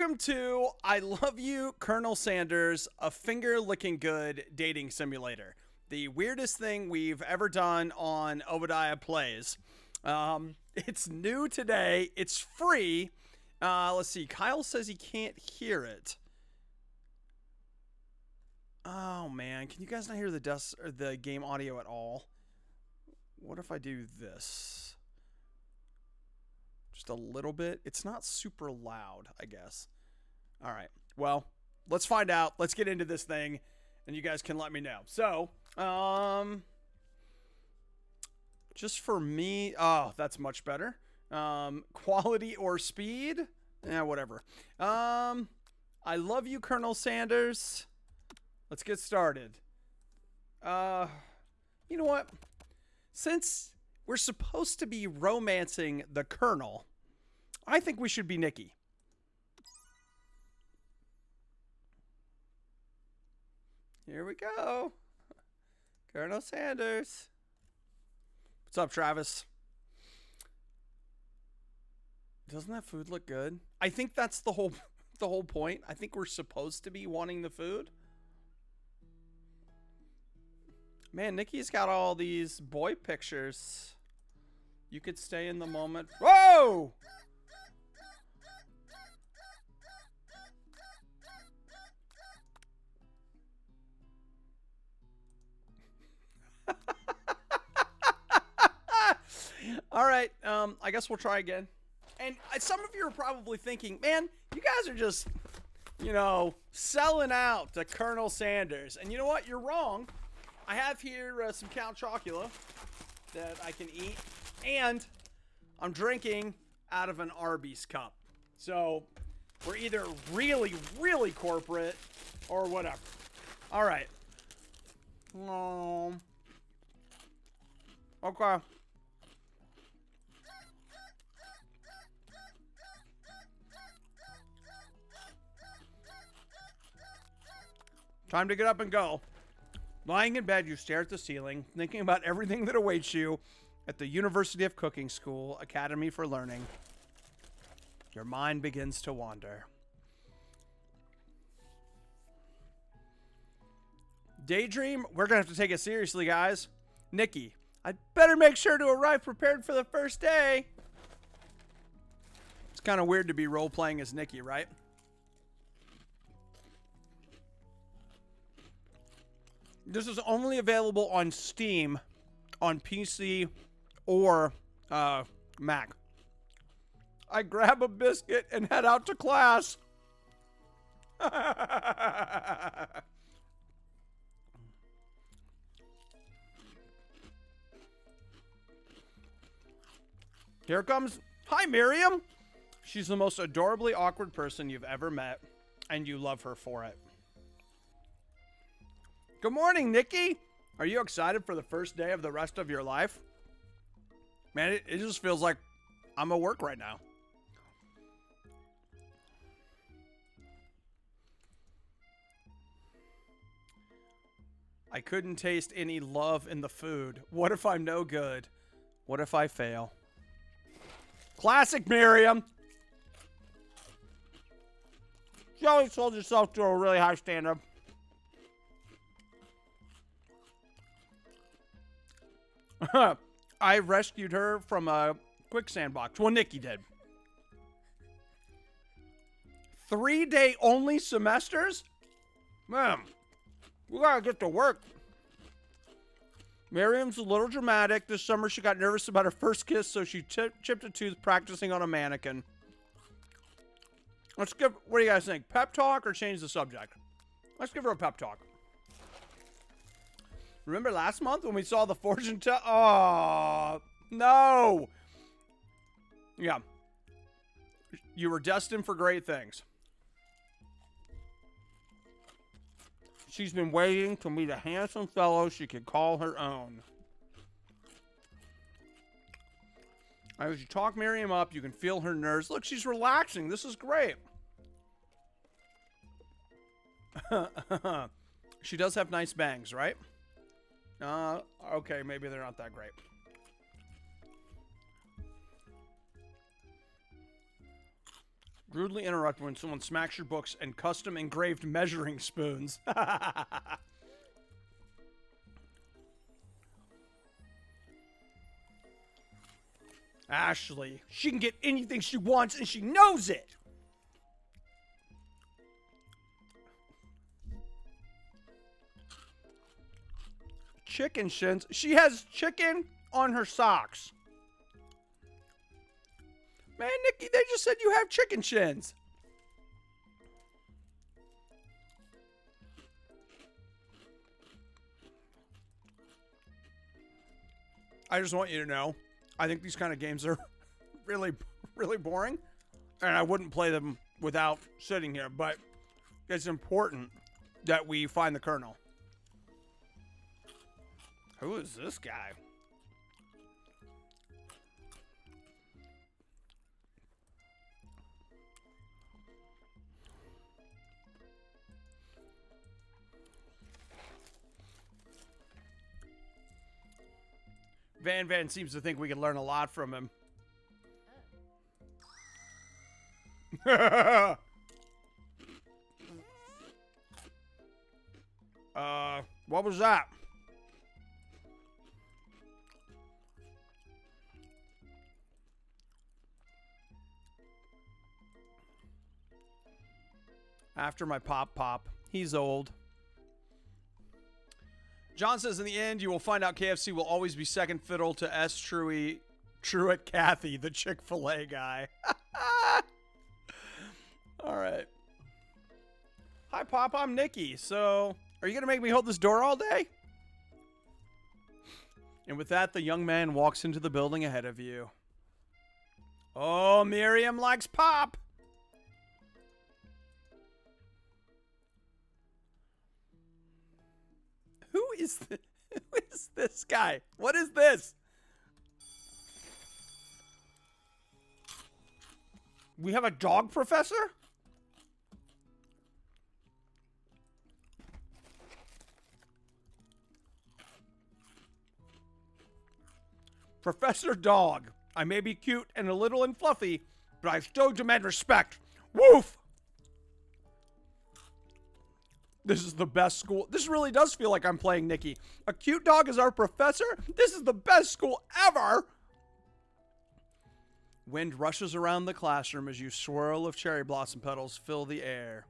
Welcome to I Love You, Colonel Sanders, a finger-licking good dating simulator. The weirdest thing we've ever done on Obadiah Plays. It's new today. It's free. Let's see. Kyle says he can't hear it. Oh, man. Can you guys not hear the game audio at all? What if I do this? Just a little bit. It's not super loud, I guess. All right. Well, let's find out. Let's get into this thing, and you guys can let me know. So, just for me, oh, that's much better. Quality or speed? Yeah, whatever. I love you, Colonel Sanders. Let's get started. You know what? Since we're supposed to be romancing the Colonel, I think we should be Nikki. Here we go. Colonel Sanders. What's up, Travis? Doesn't that food look good? I think that's the whole point. I think we're supposed to be wanting the food. Man, Nikki's got all these boy pictures. You could stay in the moment. Whoa! All right, I guess we'll try again. And some of you are probably thinking, man, you guys are just, selling out to Colonel Sanders. And you know what? You're wrong. I have here some Count Chocula that I can eat. And I'm drinking out of an Arby's cup. So we're either really, really corporate or whatever. All right. Okay. Time to get up and go. Lying in bed, you stare at the ceiling, thinking about everything that awaits you at the University of Cooking School, Academy for Learning. Your mind begins to wander. Daydream? We're going to have to take it seriously, guys. Nikki, I'd better make sure to arrive prepared for the first day. It's kind of weird to be role-playing as Nikki, right? This is only available on Steam, on PC, or Mac. I grab a biscuit and head out to class. Here comes... Hi, Miriam! She's the most adorably awkward person you've ever met, and you love her for it. Good morning, Nikki. Are you excited for the first day of the rest of your life? Man, it just feels like I'm at work right now. I couldn't taste any love in the food. What if I'm no good? What if I fail? Classic Miriam. She always holds herself to a really high standard. I rescued her from a quicksand box. Well, Nikki did. 3-day only semesters? Man, we gotta get to work. Miriam's a little dramatic. This summer she got nervous about her first kiss, so she chipped a tooth practicing on a mannequin. What do you guys think? Pep talk or change the subject? Let's give her a pep talk. Remember last month when we saw the fortune tell? Oh, no. Yeah. You were destined for great things. She's been waiting to meet a handsome fellow she could call her own. As you talk Miriam up, you can feel her nerves. Look, she's relaxing. This is great. She does have nice bangs, right? Okay, maybe they're not that great. Rudely interrupt when someone smacks your books and custom engraved measuring spoons. Ashley, she can get anything she wants and she knows it. Chicken shins. She has chicken on her socks. Man, Nikki, they just said you have chicken shins. I just want you to know, I think these kind of games are really, really boring. And I wouldn't play them without sitting here. But it's important that we find the Colonel. Who is this guy? Van seems to think we can learn a lot from him. What was that? After my pop, he's old. John says in the end, you will find out KFC will always be second fiddle to S. Truett Cathy, the Chick-fil-A guy. All right. Hi, Pop. I'm Nikki. So, are you going to make me hold this door all day? And with that, the young man walks into the building ahead of you. Oh, Miriam likes Pop. Who is this guy? What is this? We have a dog professor? Professor Dog. I may be cute and a little and fluffy, but I still demand respect. Woof! This is the best school. This really does feel like I'm playing Nikki. A cute dog is our professor? This is the best school ever! Wind rushes around the classroom as you swirl of cherry blossom petals fill the air.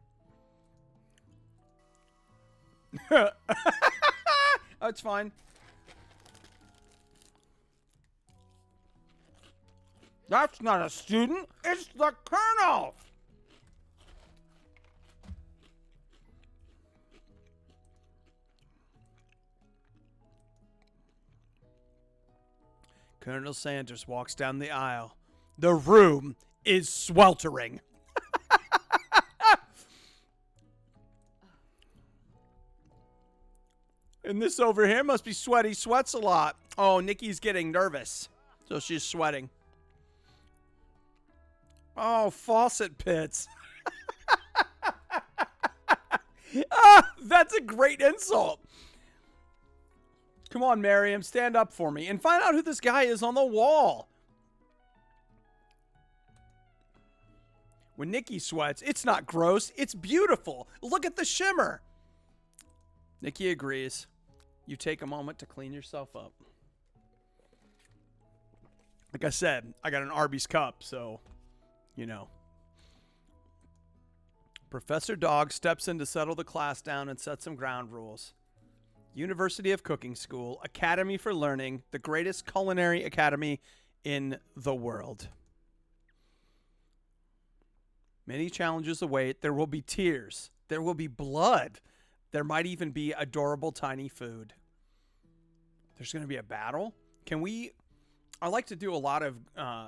That's fine. That's not a student. It's the Colonel! Colonel Sanders walks down the aisle. The room is sweltering. And this over here must be sweaty. Sweats a lot. Oh, Nikki's getting nervous. So she's sweating. Oh, faucet pits. That's a great insult. Come on, Miriam, stand up for me and find out who this guy is on the wall. When Nikki sweats, it's not gross, it's beautiful. Look at the shimmer. Nikki agrees. You take a moment to clean yourself up. Like I said, I got an Arby's cup, so, you know. Professor Dog steps in to settle the class down and set some ground rules. University of Cooking School, Academy for Learning, the greatest culinary academy in the world. Many challenges await. There will be tears. There will be blood. There might even be adorable tiny food. There's going to be a battle. I like to do a lot of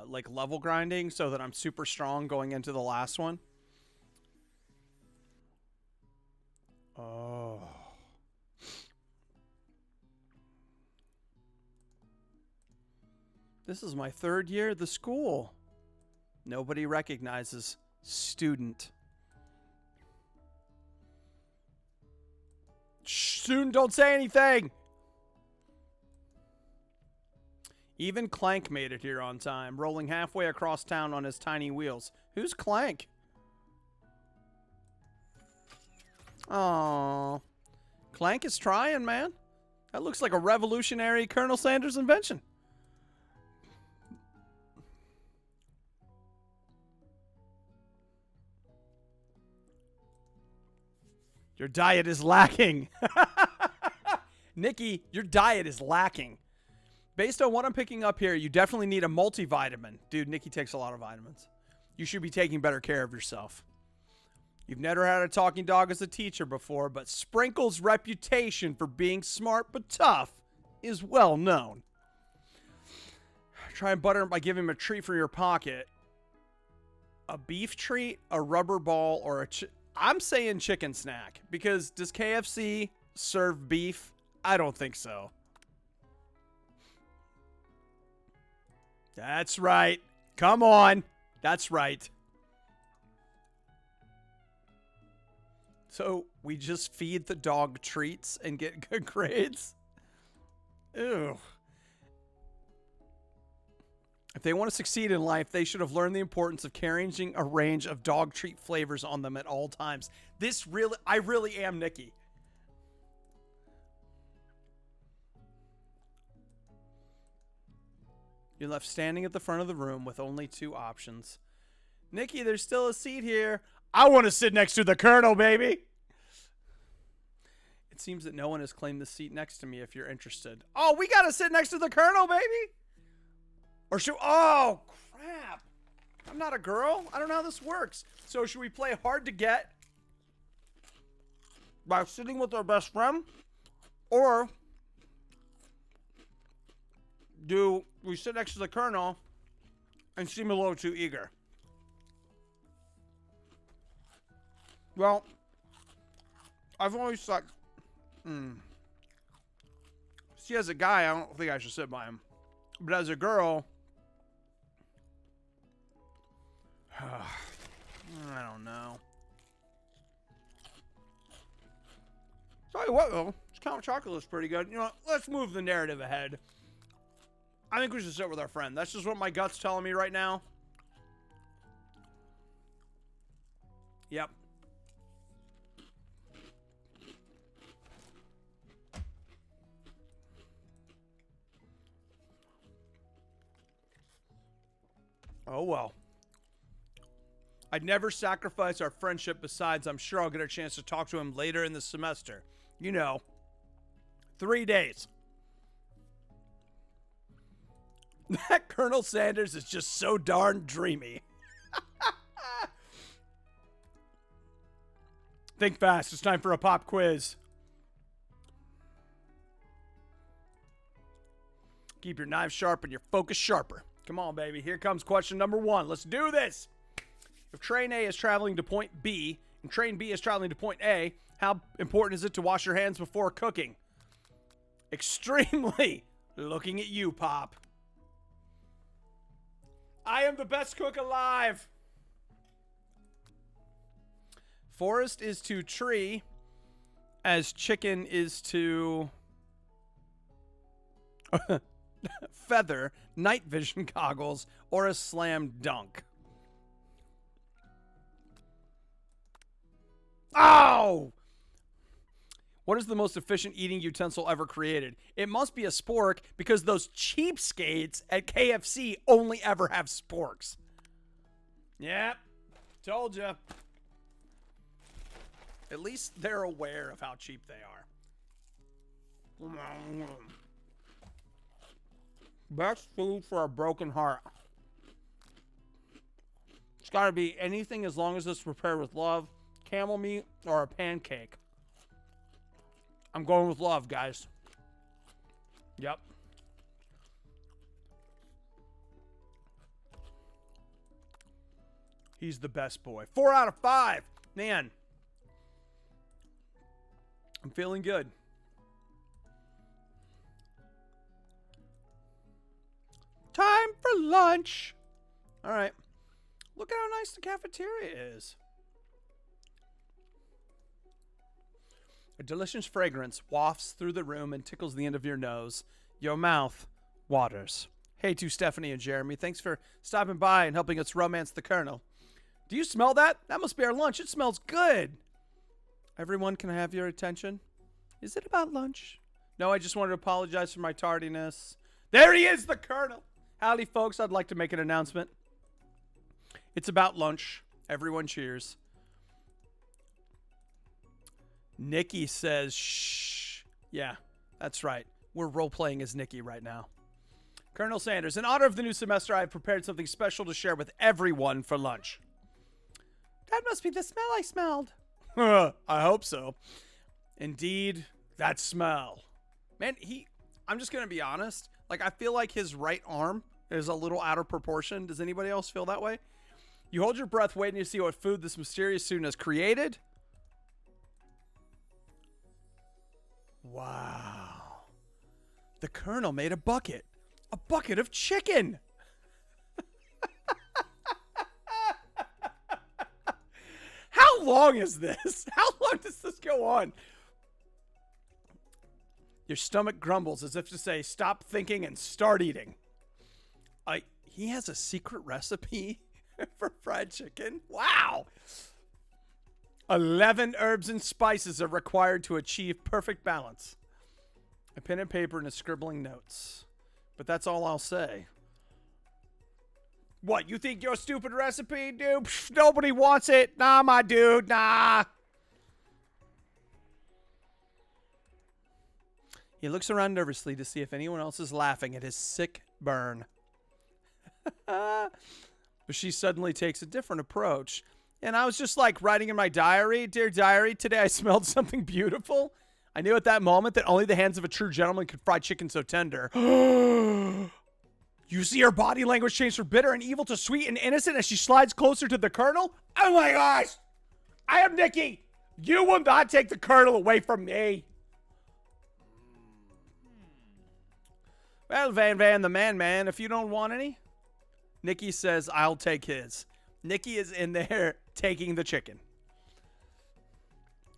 like level grinding so that I'm super strong going into the last one. Oh. This is my third year at the school. Nobody recognizes student. Shh, student, don't say anything. Even Clank made it here on time, rolling halfway across town on his tiny wheels. Who's Clank? Oh, Clank is trying, man. That looks like a revolutionary Colonel Sanders invention. Your diet is lacking. Nikki, your diet is lacking. Based on what I'm picking up here, you definitely need a multivitamin. Dude, Nikki takes a lot of vitamins. You should be taking better care of yourself. You've never had a talking dog as a teacher before, but Sprinkle's reputation for being smart but tough is well known. Try and butter him by giving him a treat from your pocket. A beef treat, a rubber ball, or I'm saying chicken snack, because does KFC serve beef? I don't think so. That's right. Come on. That's right. So we just feed the dog treats and get good grades? Ew. If they want to succeed in life, they should have learned the importance of carrying a range of dog treat flavors on them at all times. I really am Nikki. You're left standing at the front of the room with only two options. Nikki, there's still a seat here. I want to sit next to the Colonel, baby. It seems that no one has claimed the seat next to me if you're interested. Oh, we got to sit next to the Colonel, baby? Or should... Oh, crap. I'm not a girl. I don't know how this works. So should we play hard to get by sitting with our best friend? Or do we sit next to the Colonel and seem a little too eager? Well, I've always thought, see, as a guy, I don't think I should sit by him. But as a girl, I don't know. Tell you what, though, this Count Chocolate is pretty good. You know what? Let's move the narrative ahead. I think we should sit with our friend. That's just what my gut's telling me right now. Yep. Oh, well. I'd never sacrifice our friendship. Besides, I'm sure I'll get a chance to talk to him later in the semester. You know, 3 days. That Colonel Sanders is just so darn dreamy. Think fast. It's time for a pop quiz. Keep your knives sharp and your focus sharper. Come on, baby. Here comes question number 1. Let's do this. If train A is traveling to point B and train B is traveling to point A, how important is it to wash your hands before cooking? Extremely. Looking at you, Pop. I am the best cook alive. Forest is to tree as chicken is to feather, night vision goggles, or a slam dunk. Oh! What is the most efficient eating utensil ever created? It must be a spork, because those cheapskates at KFC only ever have sporks. Yep. Told you. At least they're aware of how cheap they are. Best food for a broken heart. It's got to be anything as long as it's prepared with love, camel meat, or a pancake. I'm going with love, guys. Yep. He's the best boy. 4 out of 5. Man. I'm feeling good. Time for lunch. All right. Look at how nice the cafeteria is. A delicious fragrance wafts through the room and tickles the end of your nose. Your mouth waters. Hey to Stephanie and Jeremy. Thanks for stopping by and helping us romance the Colonel. Do you smell that? That must be our lunch. It smells good. Everyone, can I have your attention? Is it about lunch? No, I just wanted to apologize for my tardiness. There he is, the Colonel. Howdy, folks. I'd like to make an announcement. It's about lunch. Everyone cheers. Nikki says, shh. Yeah, that's right. We're role-playing as Nikki right now. Colonel Sanders, in honor of the new semester, I have prepared something special to share with everyone for lunch. That must be the smell I smelled. I hope so. Indeed, that smell. Man, I'm just going to be honest. Like, I feel like his right arm is a little out of proportion. Does anybody else feel that way? You hold your breath waiting to see what food this mysterious student has created. Wow. The Colonel made a bucket. A bucket of chicken. How long is this? How long does this go on? Your stomach grumbles as if to say, stop thinking and start eating. He has a secret recipe for fried chicken? Wow. 11 herbs and spices are required to achieve perfect balance. A pen and paper and a scribbling notes. But that's all I'll say. What, you think your stupid recipe, dude? Psh, nobody wants it. Nah, my dude, nah. He looks around nervously to see if anyone else is laughing at his sick burn. But she suddenly takes a different approach. And I was just like writing in my diary, dear diary, today I smelled something beautiful. I knew at that moment that only the hands of a true gentleman could fry chicken so tender. You see her body language change from bitter and evil to sweet and innocent as she slides closer to the Colonel? Oh my gosh! I am Nikki! You will not take the Colonel away from me! Well, Van, the man, if you don't want any. Nikki says, I'll take his. Nikki is in there taking the chicken.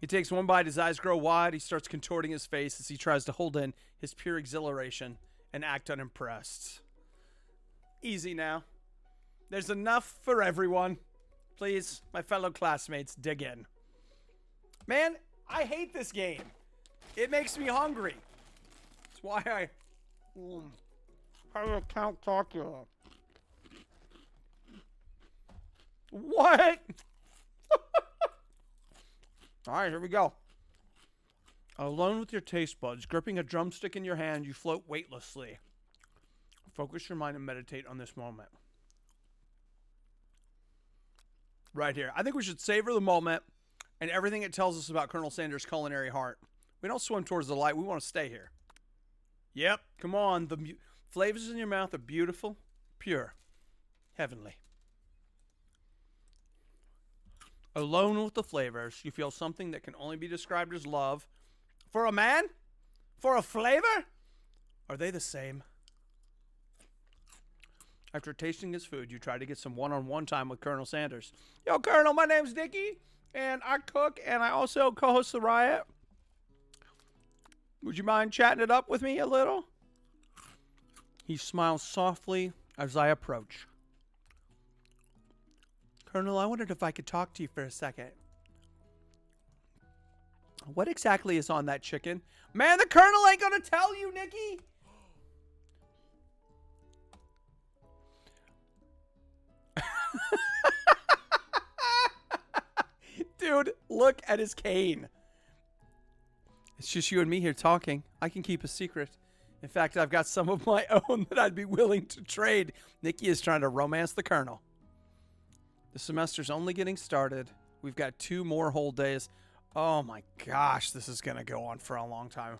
He takes one bite, his eyes grow wide, he starts contorting his face as he tries to hold in his pure exhilaration and act unimpressed. Easy now. There's enough for everyone. Please, my fellow classmates, dig in. Man, I hate this game. It makes me hungry. That's why I can't talk you. What? All right, here we go. Alone with your taste buds, gripping a drumstick in your hand, you float weightlessly. Focus your mind and meditate on this moment. Right here. I think we should savor the moment and everything it tells us about Colonel Sanders' culinary heart. We don't swim towards the light. We want to stay here. Yep. Come on. The flavors in your mouth are beautiful, pure, heavenly. Alone with the flavors, you feel something that can only be described as love. For a man? For a flavor? Are they the same? After tasting his food, you try to get some one-on-one time with Colonel Sanders. Yo, Colonel, my name's Nikki, and I cook, and I also co-host The Riot. Would you mind chatting it up with me a little? He smiles softly as I approach. Colonel, I wondered if I could talk to you for a second. What exactly is on that chicken? Man, the Colonel ain't gonna tell you, Nikki! Dude, look at his cane. It's just you and me here talking. I can keep a secret. In fact, I've got some of my own that I'd be willing to trade. Nikki is trying to romance the Colonel. The semester's only getting started. We've got 2 more whole days. Oh my gosh, this is going to go on for a long time.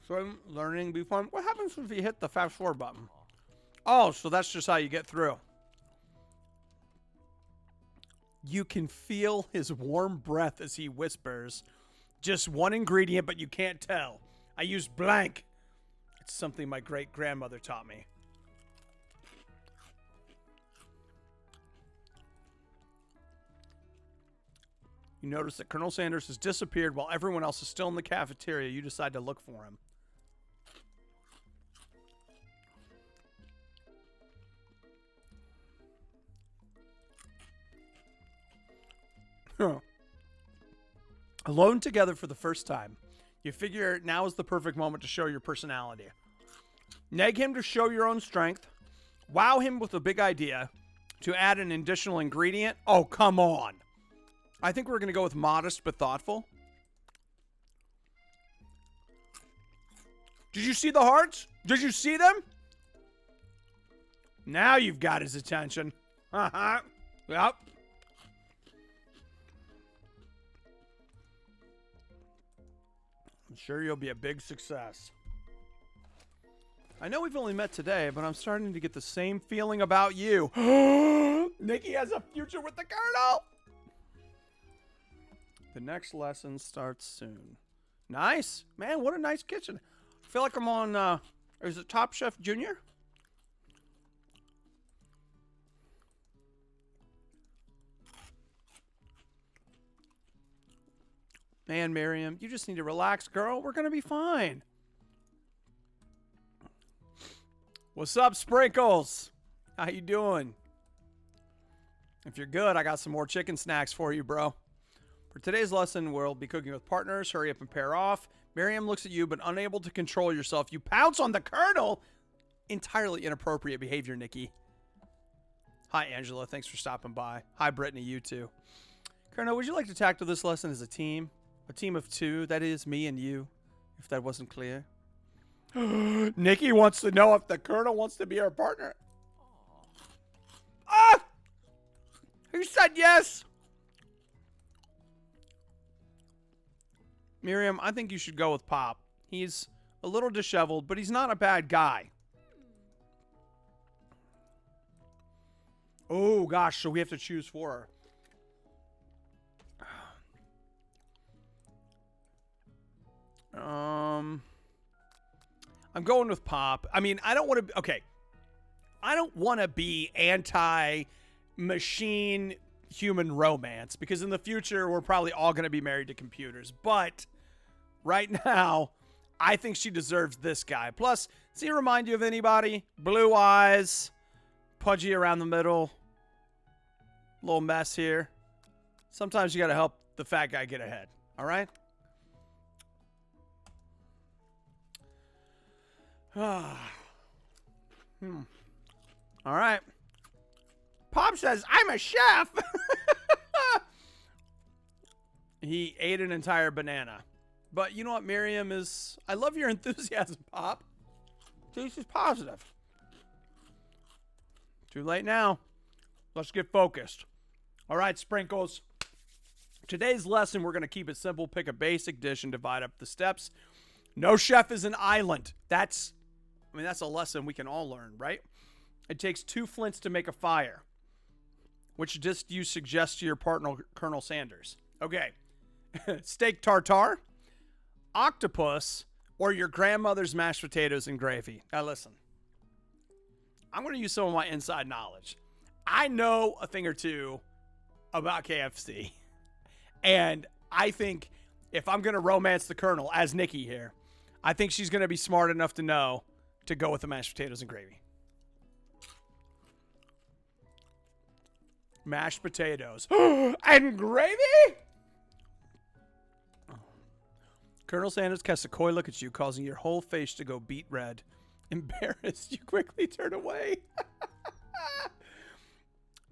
So learning be fun. What happens if you hit the fast forward button? Oh, so that's just how you get through. You can feel his warm breath as he whispers. Just one ingredient, but you can't tell. I used blank. It's something my great-grandmother taught me. You notice that Colonel Sanders has disappeared while everyone else is still in the cafeteria. You decide to look for him. Alone together for the first time. You figure now is the perfect moment to show your personality. Neg him to show your own strength. Wow him with a big idea to add an additional ingredient. Oh, come on. I think we're going to go with modest but thoughtful. Did you see the hearts? Did you see them? Now you've got his attention. Yep. I'm sure you'll be a big success. I know we've only met today, but I'm starting to get the same feeling about you. Nikki has a future with the Colonel. The next lesson starts soon. Nice. Man, what a nice kitchen. I feel like I'm on, is it Top Chef Junior? Man, Miriam, you just need to relax, girl. We're going to be fine. What's up, Sprinkles? How you doing? If you're good, I got some more chicken snacks for you, bro. For today's lesson, we'll be cooking with partners. Hurry up and pair off. Miriam looks at you, but unable to control yourself. You pounce on the Colonel. Entirely inappropriate behavior, Nikki. Hi, Angela. Thanks for stopping by. Hi, Brittany. You too. Colonel, would you like to tackle this lesson as a team? A team of two, that is, me and you, if that wasn't clear. Nikki wants to know if the Colonel wants to be our partner. Ah! Who said yes? Miriam, I think you should go with Pop. He's a little disheveled, but he's not a bad guy. Oh, gosh, so we have to choose for her. I'm going with Pop. I mean, I don't want to... Okay. I don't want to be anti-machine human romance because in the future, we're probably all going to be married to computers. But right now, I think she deserves this guy. Plus, does he remind you of anybody? Blue eyes, pudgy around the middle, little mess here. Sometimes you got to help the fat guy get ahead. All right? All right. Pop says, I'm a chef. He ate an entire banana. But you know what, Miriam is... I love your enthusiasm, Pop. This is positive. Too late now. Let's get focused. All right, Sprinkles. Today's lesson, we're going to keep it simple. Pick a basic dish and divide up the steps. No chef is an island. That's a lesson we can all learn, right? It takes 2 flints to make a fire. Which dish do you suggest to your partner, Colonel Sanders? Okay. Steak tartare, octopus, or your grandmother's mashed potatoes and gravy. Now listen. I'm going to use some of my inside knowledge. I know a thing or two about KFC. And I think if I'm going to romance the Colonel as Nikki here, I think she's going to be smart enough to know to go with the mashed potatoes and gravy. Mashed potatoes. And gravy? Colonel Sanders casts a coy look at you, causing your whole face to go beet red. Embarrassed, you quickly turn away.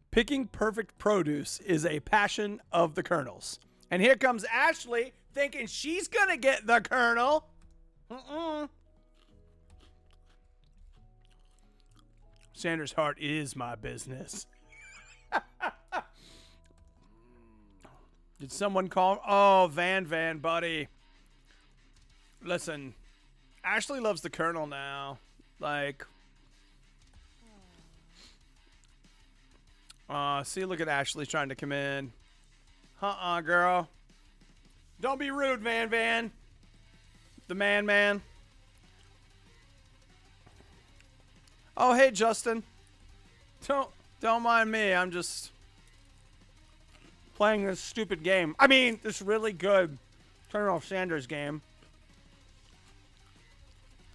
Picking perfect produce is a passion of the Colonel's. And here comes Ashley thinking she's going to get the Colonel. Sanders' heart is my business. Did someone call? Oh, Van, buddy. Listen, Ashley loves the Colonel now. Like, see, look at Ashley trying to come in. Girl. Don't be rude, Van. The man. Oh, hey, Justin. Don't mind me. I'm just playing this stupid game. I mean, this really good Colonel Sanders game.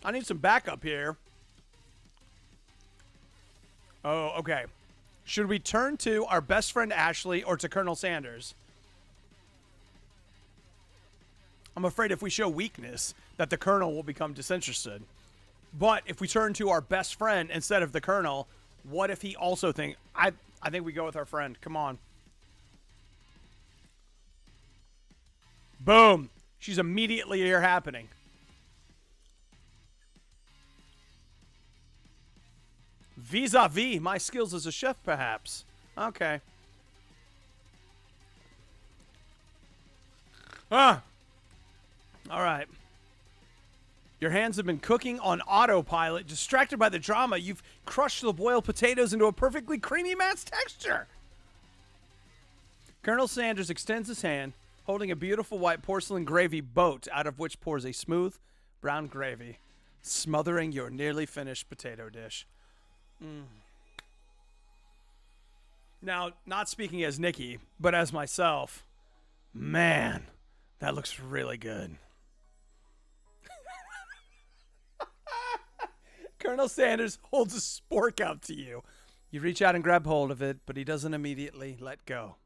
I need some backup here. Oh, okay. Should we turn to our best friend Ashley or to Colonel Sanders? I'm afraid if we show weakness, that the Colonel will become disinterested. But if we turn to our best friend instead of the Colonel, what if he also think... I think we go with our friend. Come on. Boom. She's immediately here happening. Vis-a-vis my skills as a chef, perhaps. Okay. All right. Your hands have been cooking on autopilot. Distracted by the drama, you've crushed the boiled potatoes into a perfectly creamy mass texture. Colonel Sanders extends his hand, holding a beautiful white porcelain gravy boat out of which pours a smooth brown gravy, smothering your nearly finished potato dish. Now, not speaking as Nikki, but as myself, man, that looks really good. Colonel Sanders holds a spork out to you. You reach out and grab hold of it, but he doesn't immediately let go.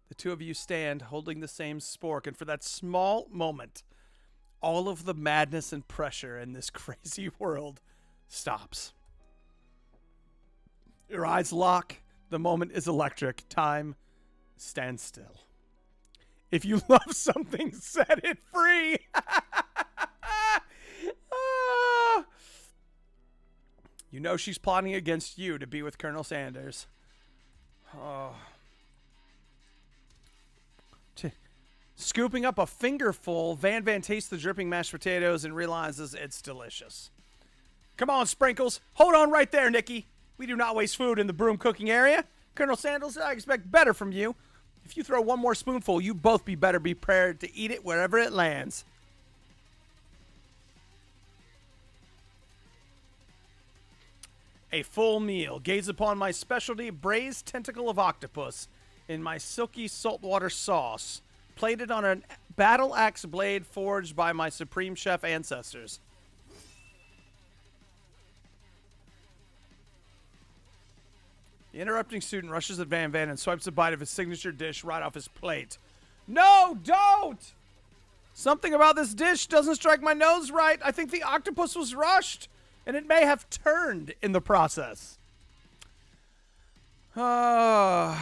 The two of you stand holding the same spork, and for that small moment, all of the madness and pressure in this crazy world stops. Your eyes lock. The moment is electric. Time stands still. If you love something, set it free. You know she's plotting against you to be with Colonel Sanders. Oh. Scooping up a fingerful, Van tastes the dripping mashed potatoes and realizes it's delicious. Come on, Sprinkles. Hold on right there, Nikki. We do not waste food in the broom cooking area. Colonel Sanders, I expect better from you. If you throw one more spoonful, you both better be prepared to eat it wherever it lands. A full meal. Gaze upon my specialty braised tentacle of octopus in my silky saltwater sauce, plated on a battle axe blade forged by my supreme chef ancestors. The interrupting student rushes at Van and swipes a bite of his signature dish right off his plate. No, don't! Something about this dish doesn't strike my nose right. I think the octopus was rushed, and it may have turned in the process. I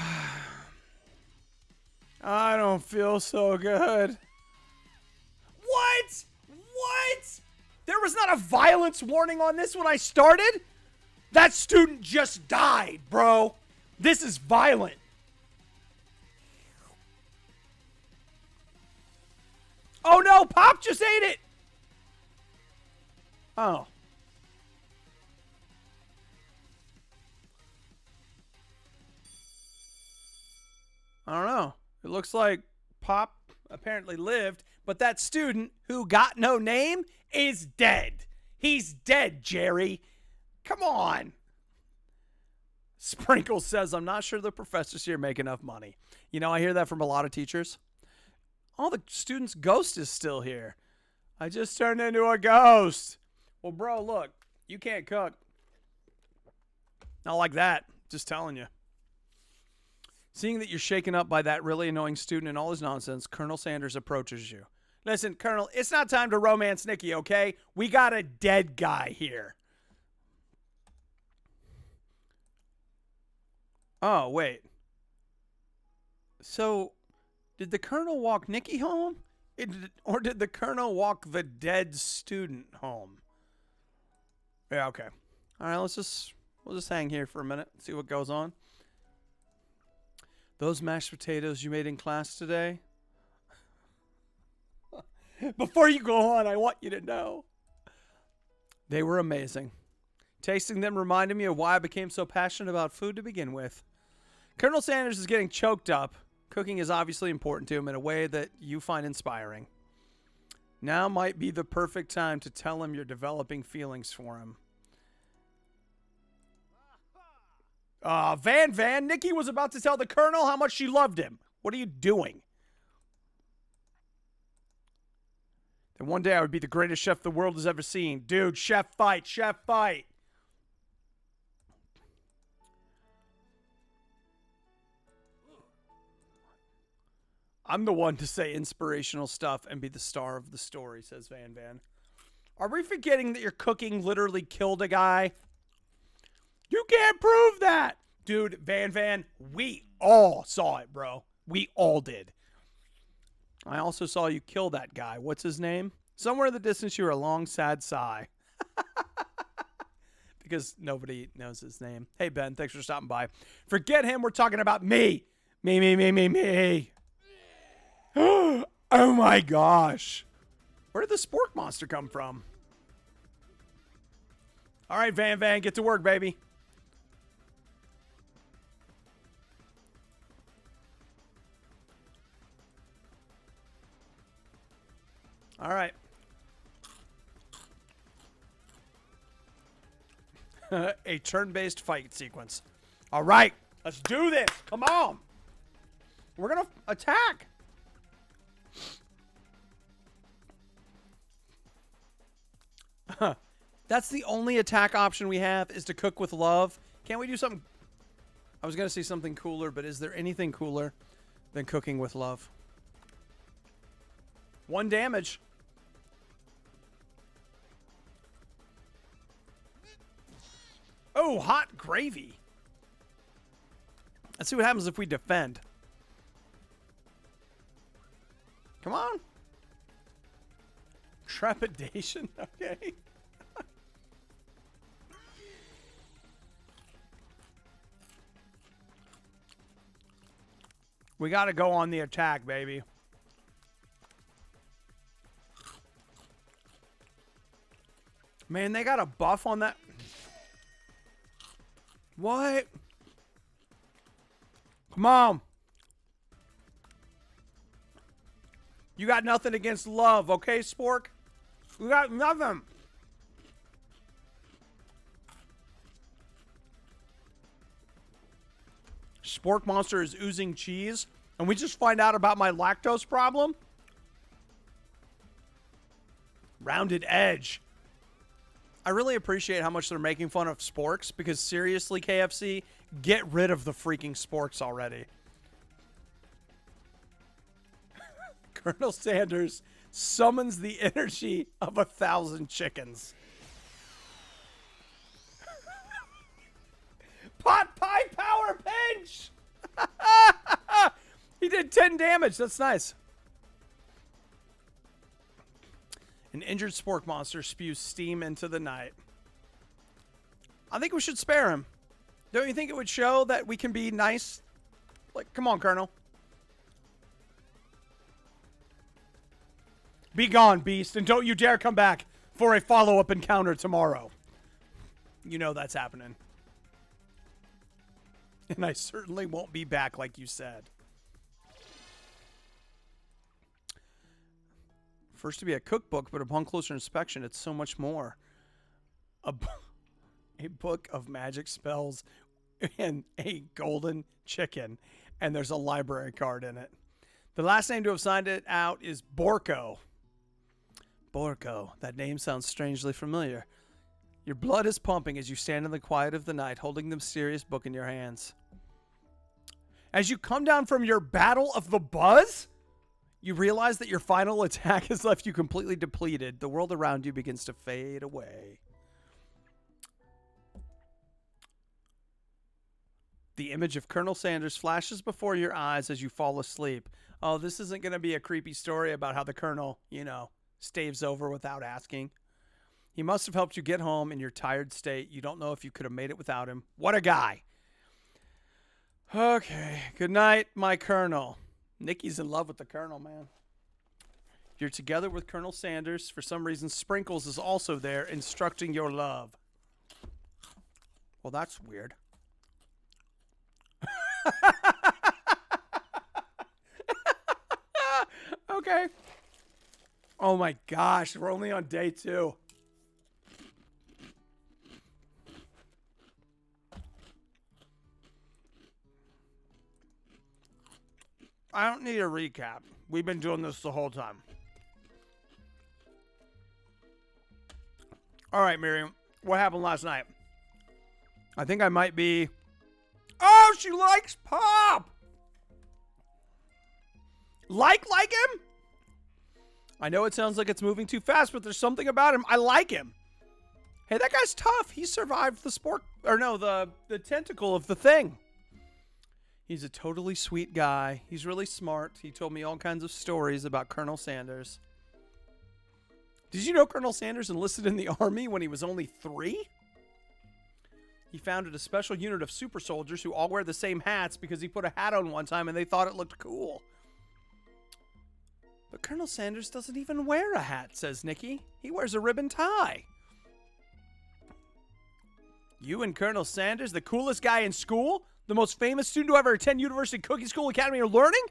don't feel so good. What? What? There was not a violence warning on this when I started? That student just died, bro. This is violent. Oh no, Pop just ate it. Oh. I don't know. It looks like Pop apparently lived, but that student who got no name is dead. He's dead, Jerry. Come on. Sprinkle says, I'm not sure the professors here make enough money. You know, I hear that from a lot of teachers. Oh, the student's ghost is still here. I just turned into a ghost. Well, bro, look, you can't cook. Not like that. Just telling you. Seeing that you're shaken up by that really annoying student and all his nonsense, Colonel Sanders approaches you. Listen, Colonel, it's not time to romance Nikki, okay? We got a dead guy here. Oh, wait. So, did the Colonel walk Nikki home? Or did the Colonel walk the dead student home? Yeah, okay. All right, we'll just hang here for a minute, see what goes on. Those mashed potatoes you made in class today? Before you go on, I want you to know. They were amazing. Tasting them reminded me of why I became so passionate about food to begin with. Colonel Sanders is getting choked up. Cooking is obviously important to him in a way that you find inspiring. Now might be the perfect time to tell him you're developing feelings for him. Van, Nikki was about to tell the Colonel how much she loved him. What are you doing? Then one day I would be the greatest chef the world has ever seen. Dude, chef fight, chef fight. I'm the one to say inspirational stuff and be the star of the story, says Van Van. Are we forgetting that your cooking literally killed a guy? You can't prove that. Dude, Van Van, we all saw it, bro. We all did. I also saw you kill that guy. What's his name? Somewhere in the distance, you were a long, sad sigh. Because nobody knows his name. Hey, Ben, thanks for stopping by. Forget him. We're talking about me. Me. Oh, my gosh. Where did the spork monster come from? All right, Van Van, get to work, baby. All right. A turn-based fight sequence. All right, let's do this. Come on. We're going to attack. That's the only attack option we have is to cook with love. Can't we do something? I was going to say something cooler, but is there anything cooler than cooking with love? 1 damage. Oh, hot gravy. Let's see what happens if we defend. Come on. Trepidation. Okay. We got to go on the attack, baby. Man, they got a buff on that. What? Come on. You got nothing against love, okay, Spork? You got nothing. Spork monster is oozing cheese, and we just find out about my lactose problem? Rounded edge. I really appreciate how much they're making fun of sporks, because seriously, KFC, get rid of the freaking sporks already. Colonel Sanders summons the energy of 1,000 chickens. Pot pie power pinch! He did 10 damage. That's nice. An injured spork monster spews steam into the night. I think we should spare him. Don't you think it would show that we can be nice? Like, come on, Colonel. Be gone, beast, and don't you dare come back for a follow-up encounter tomorrow. You know that's happening. And I certainly won't be back like you said. First to be a cookbook, but upon closer inspection, it's so much more. A book of magic spells and a golden chicken. And there's a library card in it. The last name to have signed it out is Borko. Borko. That name sounds strangely familiar. Your blood is pumping as you stand in the quiet of the night, holding the mysterious book in your hands. As you come down from your battle of the buzz, you realize that your final attack has left you completely depleted. The world around you begins to fade away. The image of Colonel Sanders flashes before your eyes as you fall asleep. Oh, this isn't going to be a creepy story about how the Colonel, staves over without asking. He must have helped you get home in your tired state. You don't know if you could have made it without him. What a guy. Okay. Good night, my Colonel. Nikki's in love with the Colonel, man. You're together with Colonel Sanders. For some reason, Sprinkles is also there, instructing your love. Well, that's weird. Okay. Oh my gosh, we're only on day 2. I don't need a recap. We've been doing this the whole time. All right, Miriam. What happened last night? I think I might be... Oh, she likes pop! Like him? I know it sounds like it's moving too fast, but there's something about him. I like him. Hey, that guy's tough. He survived the the tentacle of the thing. He's a totally sweet guy. He's really smart. He told me all kinds of stories about Colonel Sanders. Did you know Colonel Sanders enlisted in the army when he was only 3? He founded a special unit of super soldiers who all wear the same hats because he put a hat on one time and they thought it looked cool. But Colonel Sanders doesn't even wear a hat, says Nikki. He wears a ribbon tie. You and Colonel Sanders, the coolest guy in school? The most famous student to ever attend University Cookie School Academy of Learning?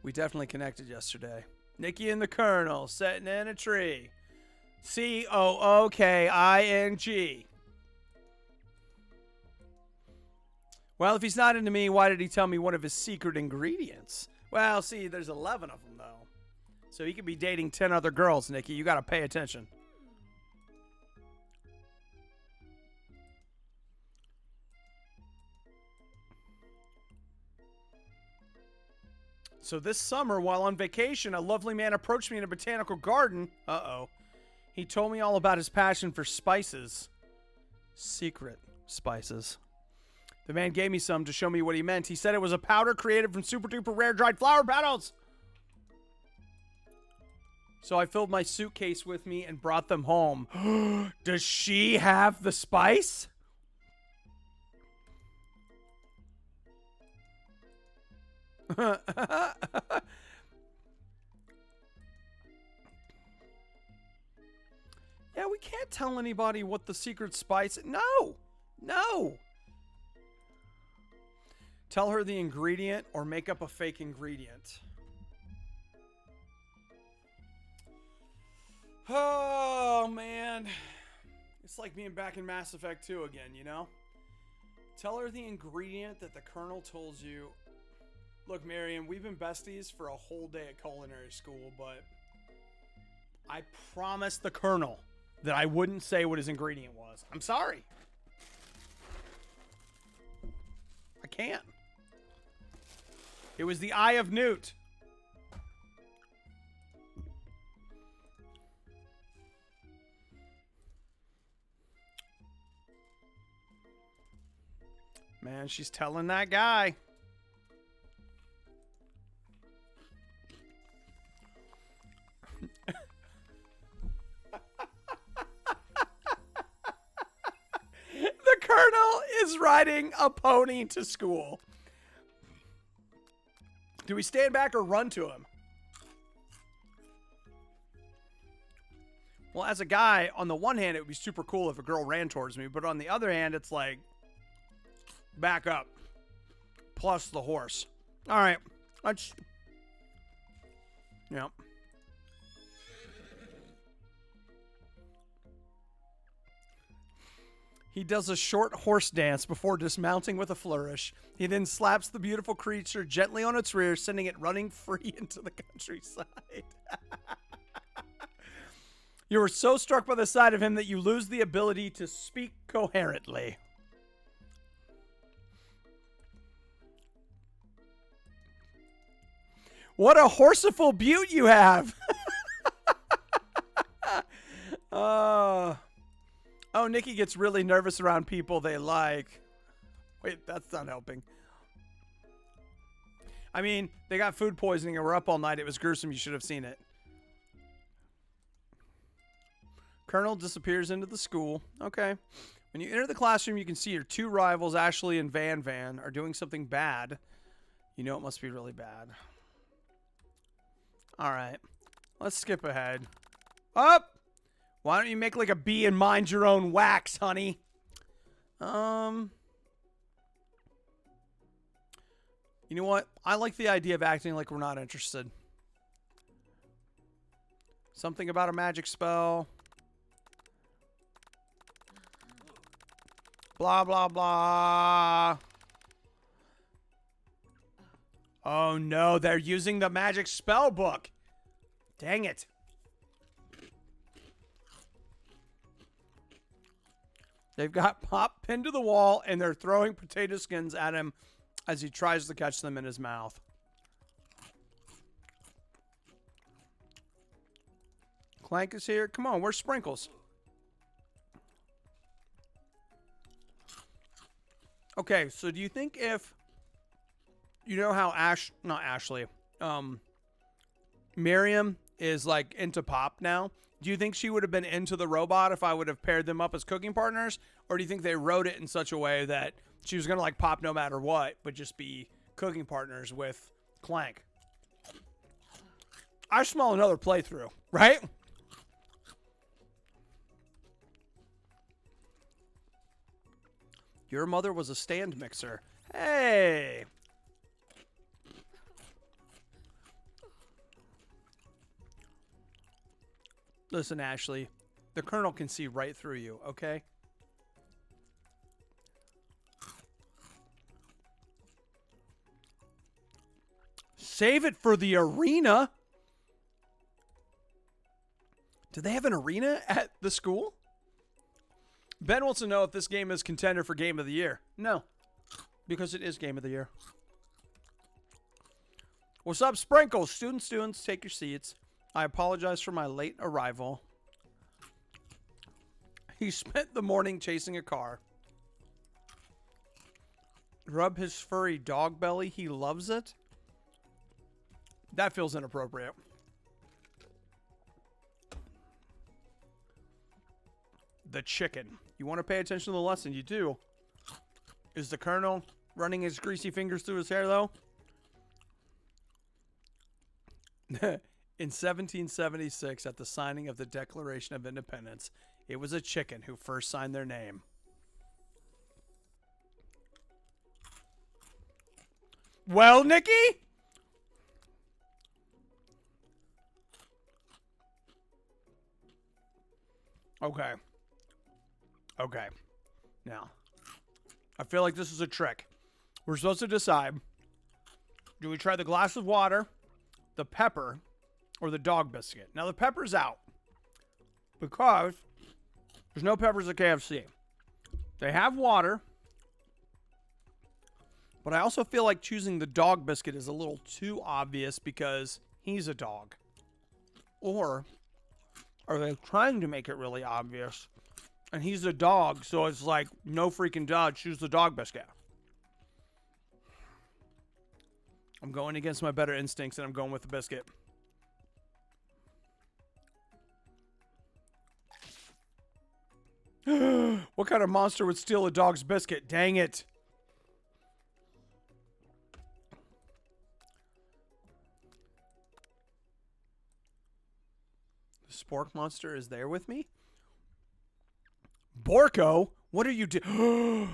We definitely connected yesterday. Nikki and the Colonel sitting in a tree. COOKING. Well, if he's not into me, why did he tell me one of his secret ingredients? Well, see, there's 11 of them, though. So he could be dating 10 other girls, Nikki. You got to pay attention. So this summer, while on vacation, a lovely man approached me in a botanical garden. Uh-oh. He told me all about his passion for spices. Secret spices. The man gave me some to show me what he meant. He said it was a powder created from super duper rare dried flower petals. So I filled my suitcase with me and brought them home. Does she have the spice? Yeah, we can't tell anybody what the secret spice. No. Tell her the ingredient or make up a fake ingredient. Oh, man. It's like being back in Mass Effect 2 again, you know? Tell her the ingredient that the Colonel told you. Look, Marion, we've been besties for a whole day at culinary school, but I promised the Colonel that I wouldn't say what his ingredient was. I'm sorry. I can't. It was the Eye of Newt. Man, she's telling that guy. The Colonel is riding a pony to school. Do we stand back or run to him? Well, as a guy, on the one hand, it would be super cool if a girl ran towards me. But on the other hand, it's like, back up. Plus the horse. All right. Let's... Yep. He does a short horse dance before dismounting with a flourish. He then slaps the beautiful creature gently on its rear, sending it running free into the countryside. You are so struck by the sight of him that you lose the ability to speak coherently. What a horseful beaut you have! Oh, Nikki gets really nervous around people they like. Wait, that's not helping. I mean, they got food poisoning and were up all night. It was gruesome. You should have seen it. Colonel disappears into the school. Okay. When you enter the classroom, you can see your two rivals, Ashley and Van Van, are doing something bad. You know it must be really bad. All right. Let's skip ahead. Up! Why don't you make like a bee and mind your own wax, honey? You know what? I like the idea of acting like we're not interested. Something about a magic spell. Blah, blah, blah. Oh, no. They're using the magic spell book. Dang it. They've got Pop pinned to the wall, and they're throwing potato skins at him as he tries to catch them in his mouth. Clank is here. Come on, where's Sprinkles? Okay, so do you think if... You know how not Ashley, Miriam is like into pop now? Do you think she would have been into the robot if I would have paired them up as cooking partners? Or do you think they wrote it in such a way that she was going to like pop no matter what, but just be cooking partners with Clank? I smell another playthrough, right? Your mother was a stand mixer. Hey! Listen, Ashley, the Colonel can see right through you, okay? Save it for the arena? Do they have an arena at the school? Ben wants to know if this game is contender for Game of the Year. No, because it is Game of the Year. What's up, Sprinkles? Students, take your seats. I apologize for my late arrival. He spent the morning chasing a car. Rub his furry dog belly. He loves it. That feels inappropriate. The chicken. You want to pay attention to the lesson? You do. Is the Colonel running his greasy fingers through his hair, though? In 1776, at the signing of the Declaration of Independence, it was a chicken who first signed their name. Well, Nikki? Okay. Okay. Now, I feel like this is a trick. We're supposed to decide, do we try the glass of water, the pepper, or the dog biscuit? Now, the pepper's out because there's no peppers at KFC. They have water, but I also feel like choosing the dog biscuit is a little too obvious because he's a dog. Or are they trying to make it really obvious and he's a dog, so it's like, no freaking doubt, choose the dog biscuit? I'm going against my better instincts and I'm going with the biscuit. What kind of monster would steal a dog's biscuit? Dang it. The spork monster is there with me? Borko? What are you doing?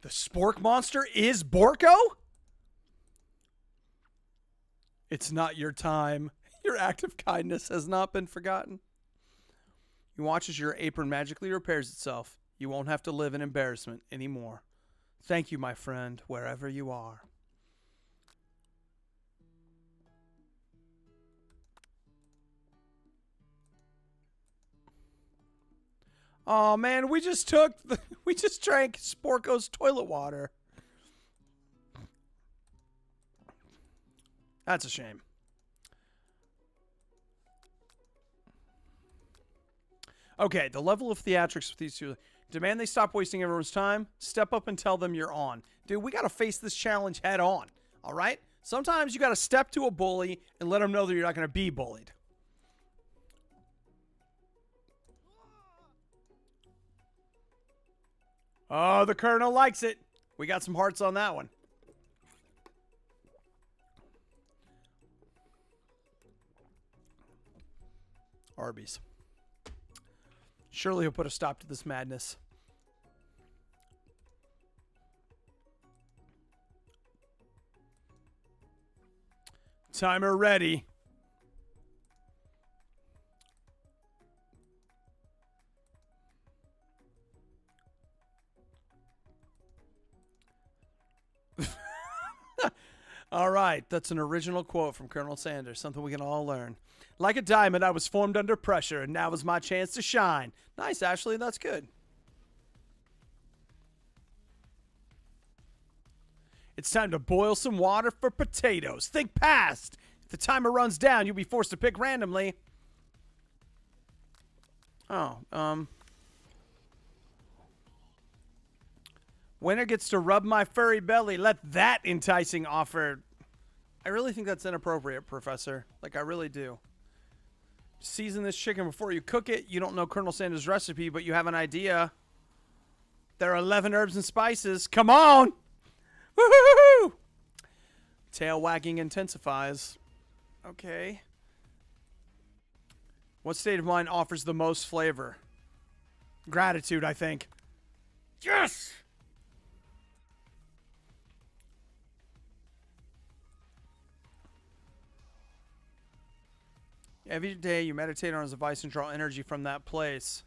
The spork monster is Borko? It's not your time. Your act of kindness has not been forgotten. You watch as your apron magically repairs itself. You won't have to live in embarrassment anymore. Thank you, my friend, wherever you are. Oh man, we just drank Sporko's toilet water. That's a shame. Okay, the level of theatrics with these two. Demand they stop wasting everyone's time. Step up and tell them you're on. Dude, we got to face this challenge head on. All right? Sometimes you got to step to a bully and let them know that you're not going to be bullied. Oh, the Colonel likes it. We got some hearts on that one. Arby's. Surely he'll put a stop to this madness. Timer ready. All right, that's an original quote from Colonel Sanders, something we can all learn. Like a diamond, I was formed under pressure, and now is my chance to shine. Nice, Ashley, that's good. It's time to boil some water for potatoes. Think fast. If the timer runs down, you'll be forced to pick randomly. Oh, winner gets to rub my furry belly. Let that enticing offer. I really think that's inappropriate, Professor. Like, I really do. Season this chicken before you cook it. You don't know Colonel Sanders' recipe, but you have an idea. There are 11 herbs and spices. Come on! Woohoo! Tail wagging intensifies. Okay. What state of mind offers the most flavor? Gratitude, I think. Yes! Every day you meditate on his advice and draw energy from that place.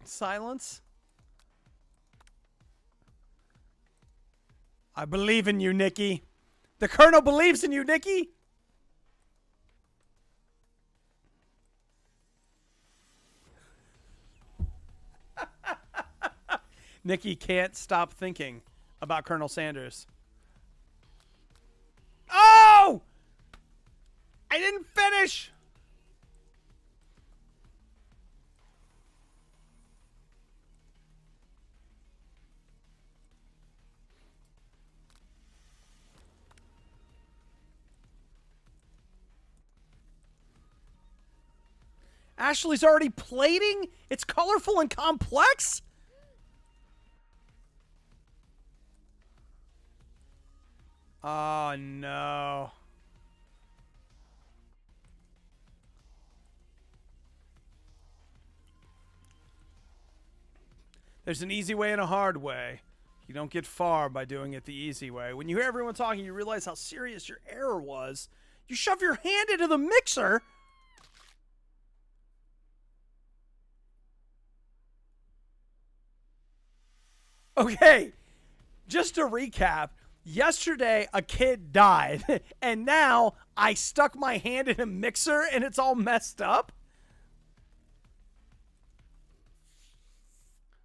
Silence. I believe in you, Nikki. The Colonel believes in you, Nikki. Nikki can't stop thinking about Colonel Sanders. Oh! I didn't finish! Ashley's already plating? It's colorful and complex? Oh, no. There's an easy way and a hard way. You don't get far by doing it the easy way. When you hear everyone talking, you realize how serious your error was. You shove your hand into the mixer. Okay, just to recap. Yesterday, a kid died, and now I stuck my hand in a mixer, and it's all messed up?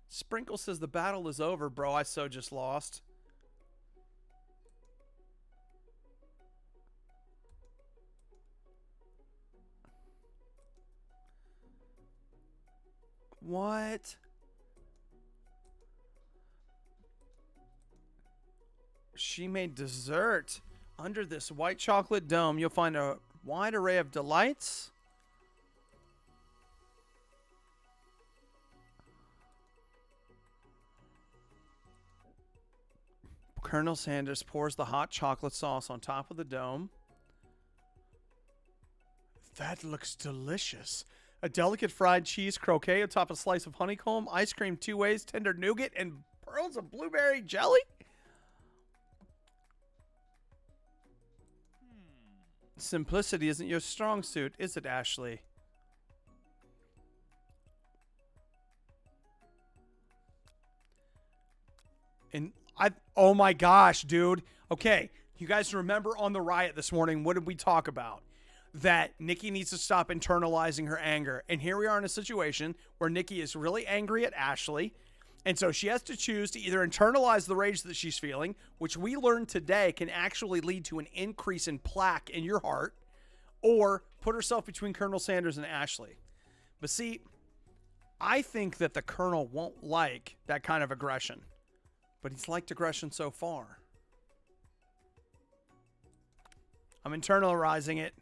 Sprinkle says the battle is over, bro. I so just lost. What? She made dessert. Under this white chocolate dome, you'll find a wide array of delights. Colonel Sanders pours the hot chocolate sauce on top of the dome. That looks delicious. A delicate fried cheese croquet atop a slice of honeycomb, ice cream 2 ways, tender nougat, and pearls of blueberry jelly? Simplicity isn't your strong suit, is it, Ashley? And oh my gosh, dude. Okay, you guys remember on the riot this morning, what did we talk about? That Nikki needs to stop internalizing her anger. And here we are in a situation where Nikki is really angry at Ashley. And so she has to choose to either internalize the rage that she's feeling, which we learned today can actually lead to an increase in plaque in your heart, or put herself between Colonel Sanders and Ashley. But see, I think that the Colonel won't like that kind of aggression. But he's liked aggression so far. I'm internalizing it.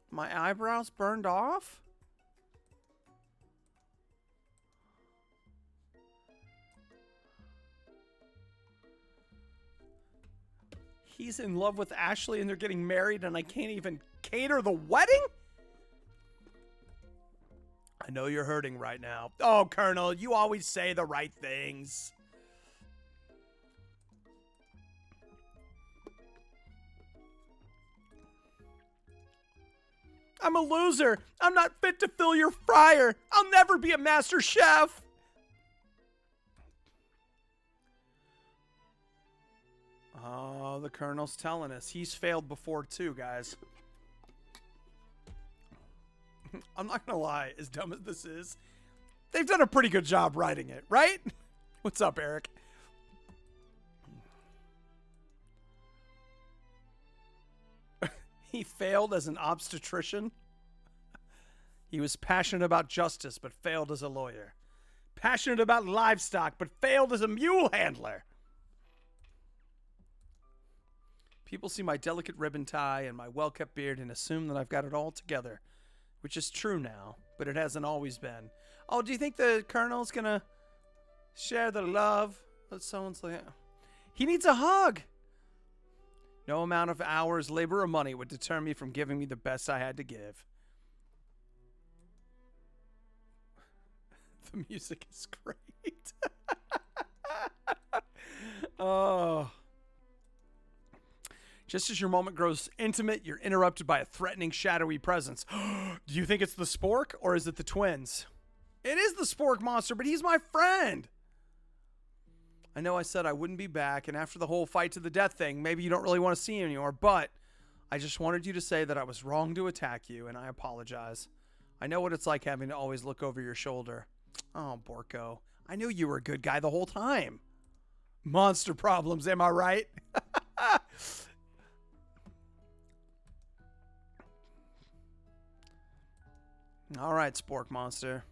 My eyebrows burned off? He's in love with Ashley and they're getting married and I can't even cater the wedding? I know you're hurting right now. Oh, Colonel, you always say the right things. I'm a loser. I'm not fit to fill your fryer. I'll never be a master chef. Oh, the Colonel's telling us. He's failed before too, guys. I'm not going to lie. As dumb as this is, They've done a pretty good job writing it, right? What's up, Eric? He failed as an obstetrician. He was passionate about justice, but failed as a lawyer. Passionate about livestock, but failed as a mule handler. People see my delicate ribbon tie and my well-kept beard and assume that I've got it all together, which is true now, but it hasn't always been. Oh, do you think the Colonel's gonna share the love? Someone's like, he needs a hug. No amount of hours, labor, or money would deter me from giving me the best I had to give. The music is great. Oh. Just as your moment grows intimate, you're interrupted by a threatening, shadowy presence. Do you think it's the spork, or is it the twins? It is the spork monster, but he's my friend. I know I said I wouldn't be back, and after the whole fight to the death thing, maybe you don't really want to see him anymore, but I just wanted you to say that I was wrong to attack you, and I apologize. I know what it's like having to always look over your shoulder. Oh, Borko, I knew you were a good guy the whole time. Monster problems, am I right? All right, spork monster.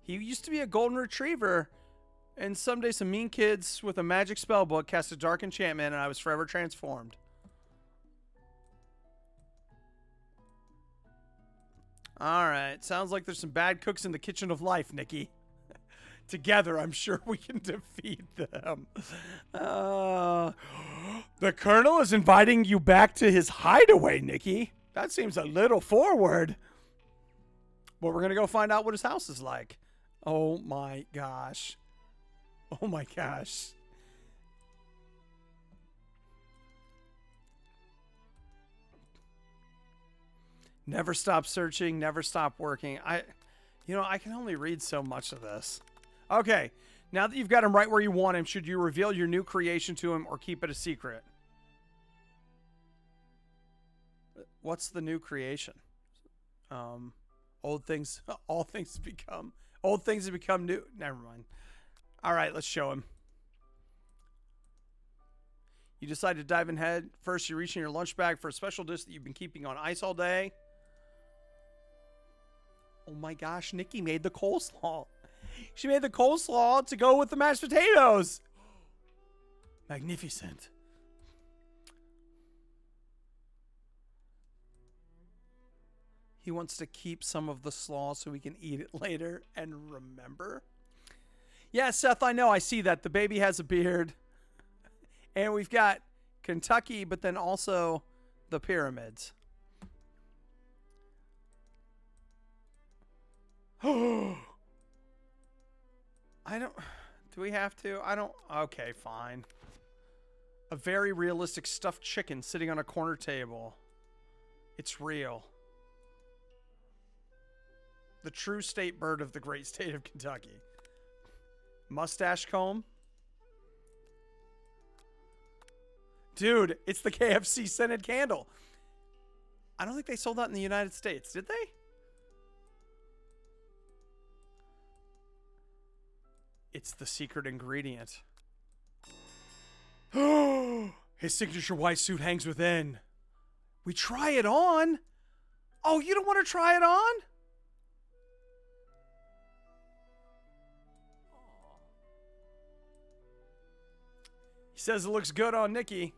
He used to be a golden retriever, and someday some mean kids with a magic spell book cast a dark enchantment, and I was forever transformed. Alright, sounds like there's some bad cooks in the kitchen of life, Nikki. Together, I'm sure we can defeat them. The Colonel is inviting you back to his hideaway, Nikki. That seems a little forward. But we're going to go find out what his house is like. Oh my gosh. Oh my gosh. Never stop searching, never stop working. I can only read so much of this. Okay, now that you've got him right where you want him, should you reveal your new creation to him or keep it a secret? What's the new creation? Old things have become new. Never mind. All right, let's show him. You decide to dive in head. First, you reach in your lunch bag for a special dish that you've been keeping on ice all day. Oh my gosh, Nikki made the coleslaw. She made the coleslaw to go with the mashed potatoes. Magnificent. He wants to keep some of the slaw so we can eat it later and remember. Yeah, Seth, I know. I see that. The baby has a beard. And we've got Kentucky, but then also the pyramids. Do we have to? Okay, fine. A very realistic stuffed chicken sitting on a corner table. It's real. The true state bird of the great state of Kentucky. Mustache comb. Dude, it's the KFC scented candle. I don't think they sold that in the United States, did they? It's the secret ingredient. His signature white suit hangs within. We try it on? Oh, you don't want to try it on? He says it looks good on Nikki.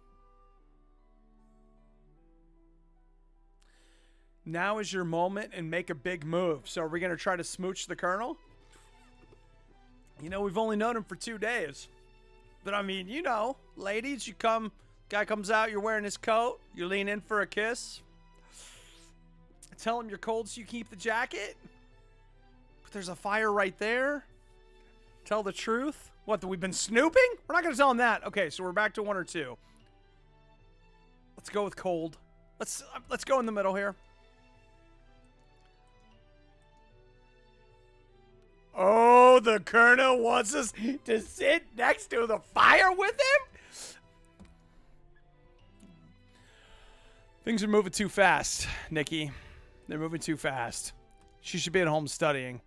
Now is your moment and make a big move. So are we going to try to smooch the Colonel? You know, we've only known him for 2 days. But I mean, you know, ladies, guy comes out, you're wearing his coat, you lean in for a kiss. Tell him you're cold so you keep the jacket. But there's a fire right there. Tell the truth. What, that we've been snooping? We're not going to tell him that. Okay, so we're back to 1 or 2. Let's go with cold. Let's go in the middle here. Oh, the Colonel wants us to sit next to the fire with him? Things are moving too fast, Nikki. They're moving too fast. She should be at home studying.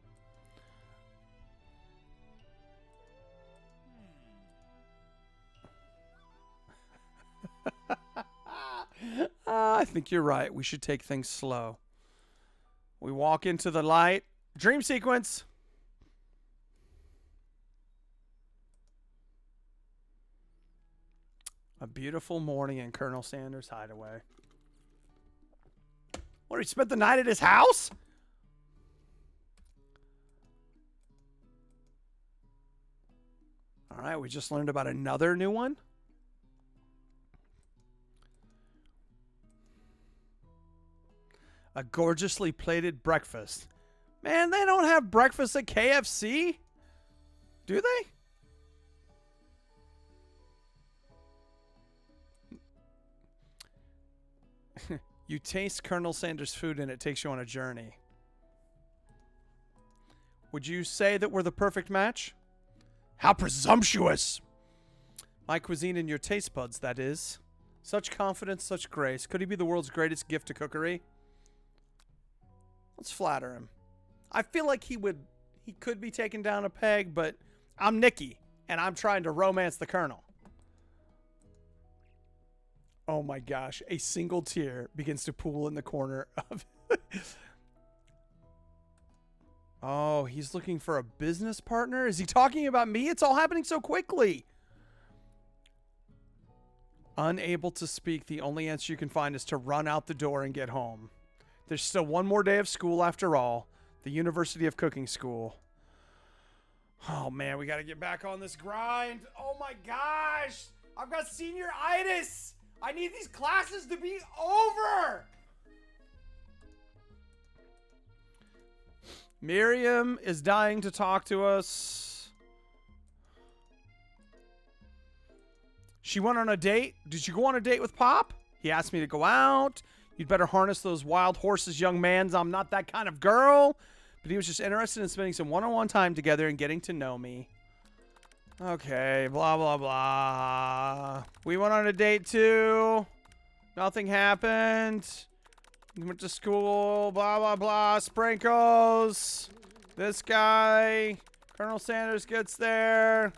I think you're right. We should take things slow. We walk into the light. Dream sequence. A beautiful morning in Colonel Sanders' hideaway. What, he spent the night at his house? All right, we just learned about another new one. A gorgeously plated breakfast. Man, they don't have breakfast at KFC? Do they? You taste Colonel Sanders' food and it takes you on a journey. Would you say that we're the perfect match? How presumptuous! My cuisine and your taste buds, that is. Such confidence, such grace. Could he be the world's greatest gift to cookery? Let's flatter him. I feel like he could be taken down a peg, but I'm Nikki, and I'm trying to romance the Colonel. Oh my gosh, a single tear begins to pool in the corner of... Oh, he's looking for a business partner? Is he talking about me? It's all happening so quickly. Unable to speak, the only answer you can find is to run out the door and get home. There's still one more day of school after all. The University of Cooking School. Oh man, we gotta get back on this grind. Oh my gosh! I've got senioritis! I need these classes to be over! Miriam is dying to talk to us. She went on a date. Did you go on a date with Pop? He asked me to go out. You'd better harness those wild horses, young man. I'm not that kind of girl. But he was just interested in spending some one-on-one time together and getting to know me. Okay, blah, blah, blah. We went on a date too. Nothing happened. We went to school, blah, blah, blah. Sprinkles. This guy. Colonel Sanders gets there.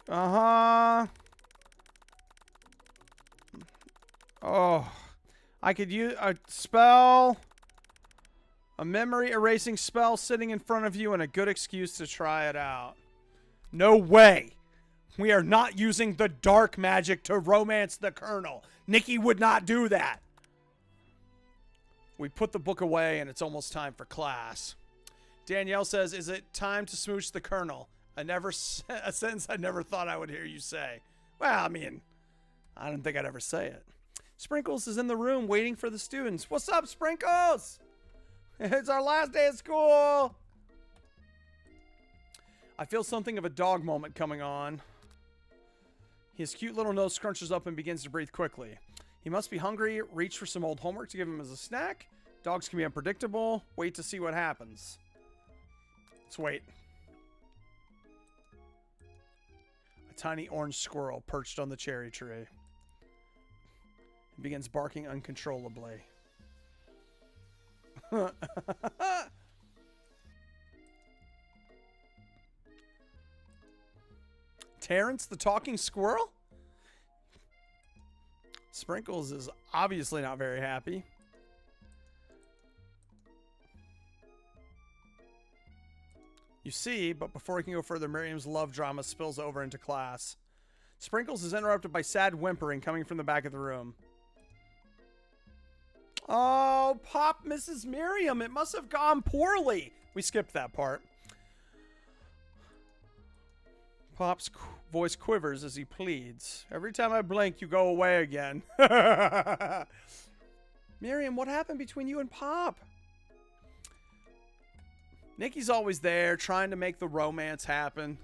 Uh-huh. Oh. I could use a spell. A memory erasing spell sitting in front of you and a good excuse to try it out. No way. We are not using the dark magic to romance the Colonel. Nikki would not do that. We put the book away and it's almost time for class. Danielle says, is it time to smooch the Colonel? A sentence I never thought I would hear you say. Well, I mean, I didn't think I'd ever say it. Sprinkles is in the room waiting for the students. What's up, Sprinkles? It's our last day of school. I feel something of a dog moment coming on. His cute little nose scrunches up and begins to breathe quickly. He must be hungry. Reach for some old homework to give him as a snack. Dogs can be unpredictable. Wait to see what happens. Let's wait. A tiny orange squirrel perched on the cherry tree. He begins barking uncontrollably. Terrence the talking squirrel? Sprinkles is obviously not very happy. You see, but before he can go further, Miriam's love drama spills over into class. Sprinkles is interrupted by sad whimpering coming from the back of the room. Oh, Pop misses Miriam. It must have gone poorly. We skipped that part. Pop's voice quivers as he pleads. Every time I blink, you go away again. Miriam, what happened between you and Pop? Nikki's always there, trying to make the romance happen.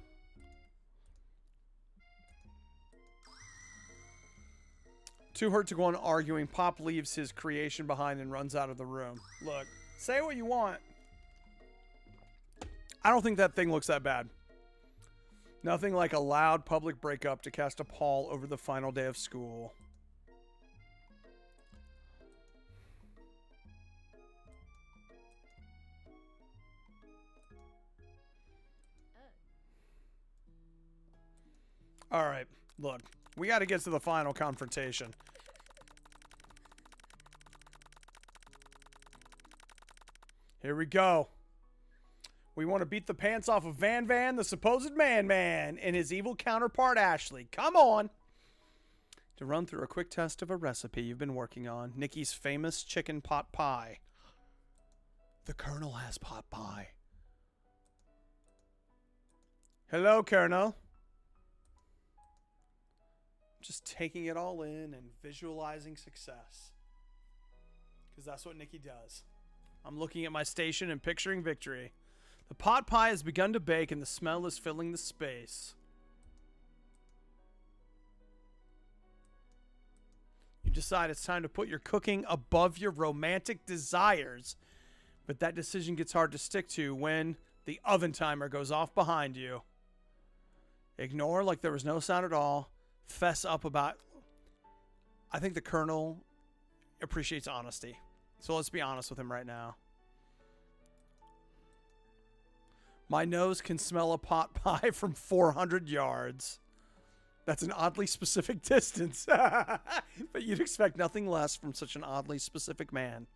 Too hurt to go on arguing, Pop leaves his creation behind and runs out of the room. Look, say what you want. I don't think that thing looks that bad. Nothing like a loud public breakup to cast a pall over the final day of school. All right, look, we got to get to the final confrontation. Here we go. We want to beat the pants off of Van Van, the supposed man, and his evil counterpart, Ashley. Come on. To run through a quick test of a recipe you've been working on. Nikki's famous chicken pot pie. The Colonel has pot pie. Hello, Colonel. Just taking it all in and visualizing success. Because that's what Nikki does. I'm looking at my station and picturing victory. The pot pie has begun to bake and the smell is filling the space. You decide it's time to put your cooking above your romantic desires. But that decision gets hard to stick to when the oven timer goes off behind you. Ignore like there was no sound at all. Fess up about... I think the Colonel appreciates honesty. So let's be honest with him right now. My nose can smell a pot pie from 400 yards. That's an oddly specific distance. But you'd expect nothing less from such an oddly specific man.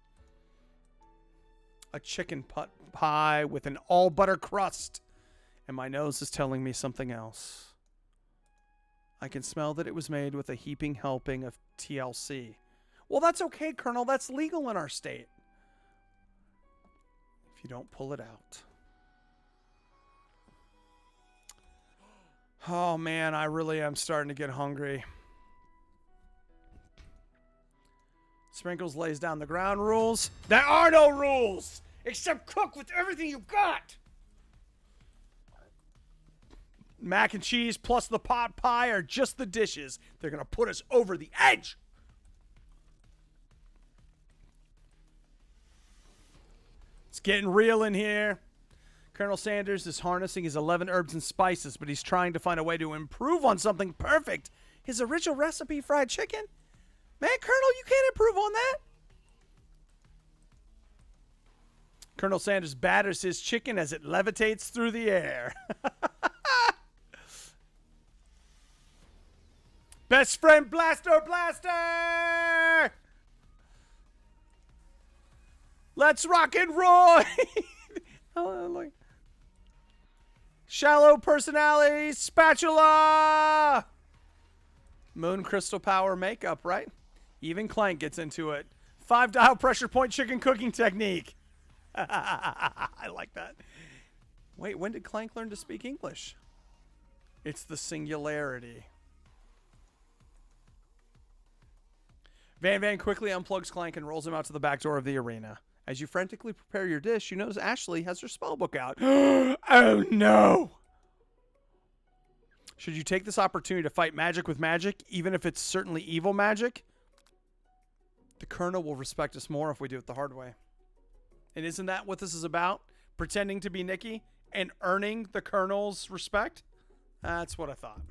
A chicken pot pie with an all butter crust. And my nose is telling me something else. I can smell that it was made with a heaping helping of TLC. Well, that's okay, Colonel. That's legal in our state. If you don't pull it out. Oh, man, I really am starting to get hungry. Sprinkles lays down the ground rules. There are no rules! Except cook with everything you've got! Mac and cheese plus the pot pie are just the dishes. They're going to put us over the edge! It's getting real in here. Colonel Sanders is harnessing his 11 herbs and spices, but he's trying to find a way to improve on something perfect. His original recipe fried chicken? Man, Colonel, you can't improve on that. Colonel Sanders batters his chicken as it levitates through the air. Best friend blaster! Let's rock and roll! Shallow personality spatula! Moon crystal power makeup, right? Even Clank gets into it. 5-dial pressure point chicken cooking technique. I like that. Wait, when did Clank learn to speak English? It's the singularity. Van Van quickly unplugs Clank and rolls him out to the back door of the arena. As you frantically prepare your dish, you notice Ashley has her spellbook out. Oh, no. Should you take this opportunity to fight magic with magic, even if it's certainly evil magic? The Colonel will respect us more if we do it the hard way. And isn't that what this is about? Pretending to be Nikki and earning the Colonel's respect? That's what I thought.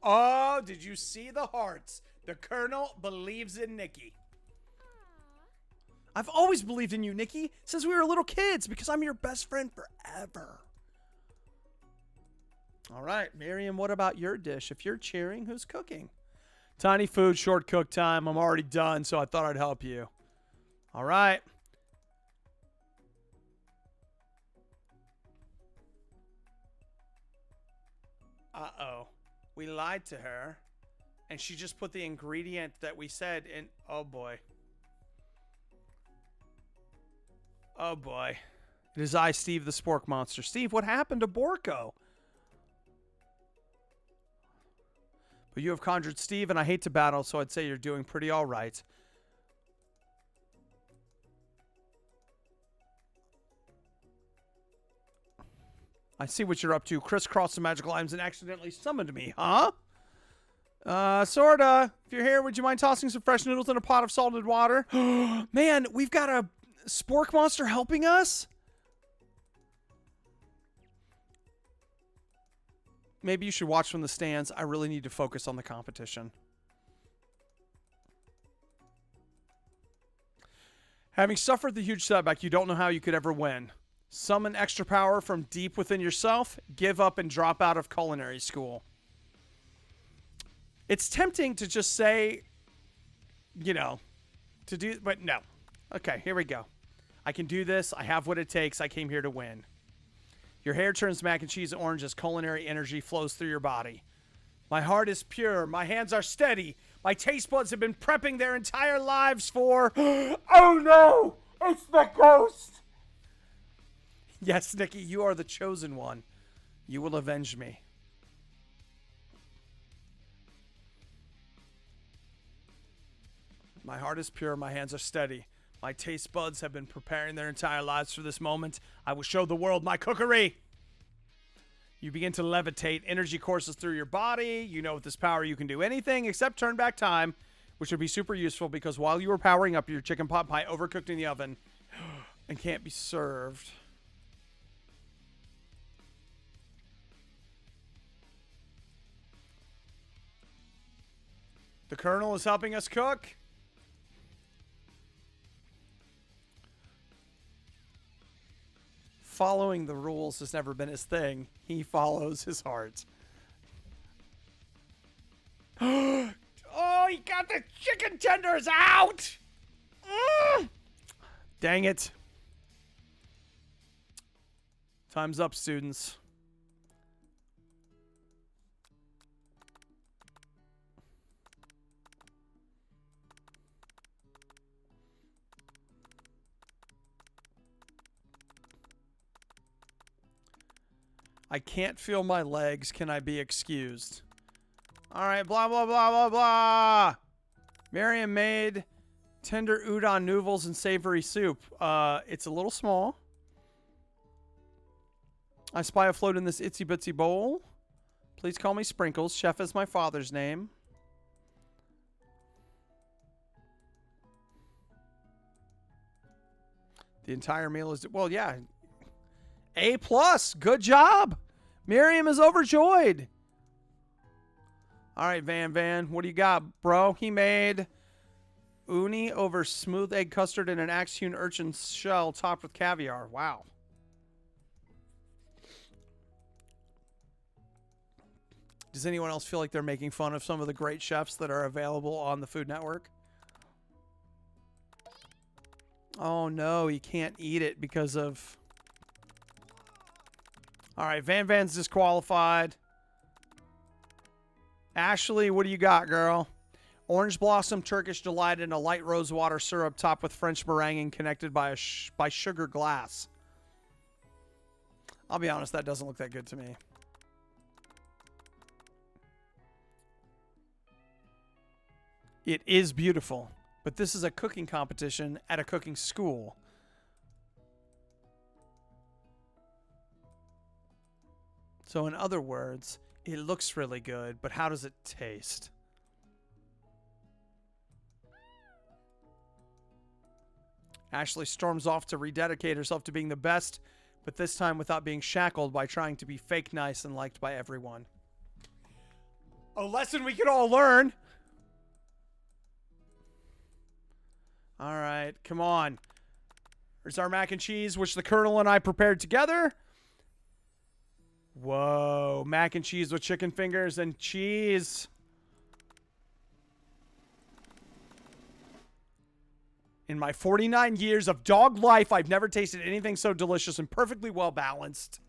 Oh, did you see the hearts? The Colonel believes in Nikki. I've always believed in you, Nikki, since we were little kids, because I'm your best friend forever. All right, Miriam, what about your dish? If you're cheering, who's cooking? Tiny food, short cook time. I'm already done, so I thought I'd help you. All right. Uh-oh. We lied to her, and she just put the ingredient that we said in. Oh, boy. Oh, boy. It is I, Steve the Spork Monster. Steve, what happened to Borko? But you have conjured Steve, and I hate to battle, so I'd say you're doing pretty all right. I see what you're up to. Crisscrossed the magical items and accidentally summoned me, huh? Sorta. If you're here, would you mind tossing some fresh noodles in a pot of salted water? Man, we've got a spork monster helping us? Maybe you should watch from the stands. I really need to focus on the competition. Having suffered the huge setback, you don't know how you could ever win. Summon extra power from deep within yourself, give up and drop out of culinary school. It's tempting to just say you know, to do, but no. Okay, here we go. I can do this. I have what it takes. I came here to win. Your hair turns mac and cheese orange as culinary energy flows through your body. My heart is pure. My hands are steady. My taste buds have been prepping their entire lives for... Oh no! It's the ghost! Yes, Nikki, you are the chosen one. You will avenge me. My heart is pure. My hands are steady. My taste buds have been preparing their entire lives for this moment. I will show the world my cookery. You begin to levitate. Energy courses through your body. You know with this power you can do anything except turn back time, which would be super useful because while you were powering up, your chicken pot pie overcooked in the oven and can't be served. The Colonel is helping us cook. Following the rules has never been his thing. He follows his heart. Oh, he got the chicken tenders out! Dang it. Time's up, students. I can't feel my legs. Can I be excused? All right, blah, blah, blah, blah, blah. Miriam made tender udon noodles and savory soup. It's a little small. I spy a float in this itsy bitsy bowl. Please call me Sprinkles. Chef is my father's name. The entire meal is... Well, yeah. A+. Good job. Miriam is overjoyed. All right, Van. What do you got, bro? He made uni over smooth egg custard in an axe-hewn urchin shell topped with caviar. Wow. Does anyone else feel like they're making fun of some of the great chefs that are available on the Food Network? Oh, no. He can't eat it because of... All right, Van's disqualified. Ashley, what do you got, girl? Orange Blossom Turkish Delight in a light rosewater syrup topped with French meringue connected by sugar glass. I'll be honest, that doesn't look that good to me. It is beautiful, but this is a cooking competition at a cooking school. So in other words, it looks really good, but how does it taste? Ashley storms off to rededicate herself to being the best, but this time without being shackled by trying to be fake nice and liked by everyone. A lesson we can all learn. All right, come on. Here's our mac and cheese, which the Colonel and I prepared together. Whoa, mac and cheese with chicken fingers and cheese. In my 49 years of dog life, I've never tasted anything so delicious and perfectly well balanced.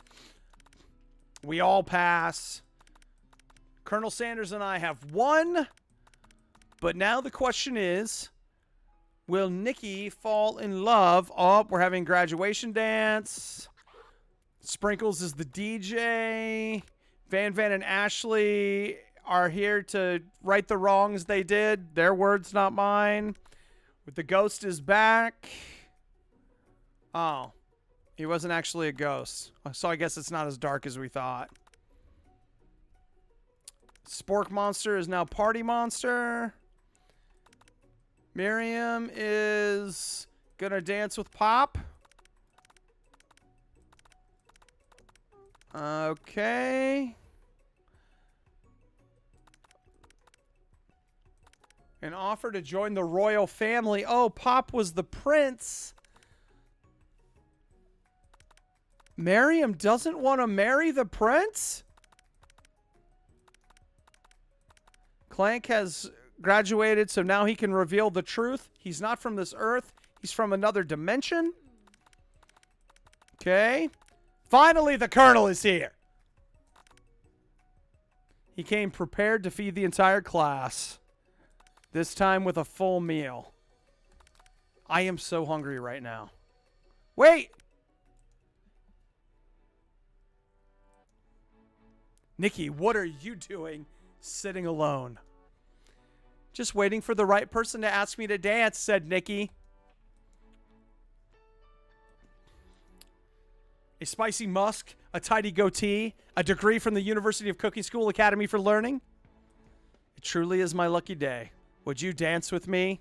We all pass. Colonel Sanders and I have won. But now the question is, will Nikki fall in love? Oh, we're having graduation dance. Sprinkles is the DJ. Van and Ashley are here to right the wrongs they did. Their words, not mine. The ghost is back. Oh. He wasn't actually a ghost. So I guess it's not as dark as we thought. Spork Monster is now Party Monster. Miriam is gonna dance with Pop. Okay. An offer to join the royal family. Oh, Pop was the prince. Miriam doesn't want to marry the prince? Clank has graduated, so now he can reveal the truth. He's not from this earth. He's from another dimension. Okay. Finally, the Colonel is here. He came prepared to feed the entire class. This time with a full meal. I am so hungry right now. Wait! Nikki, what are you doing sitting alone? Just waiting for the right person to ask me to dance, said Nikki. A spicy musk, a tidy goatee, a degree from the University of Cookie School Academy for Learning. It truly is my lucky day. Would you dance with me?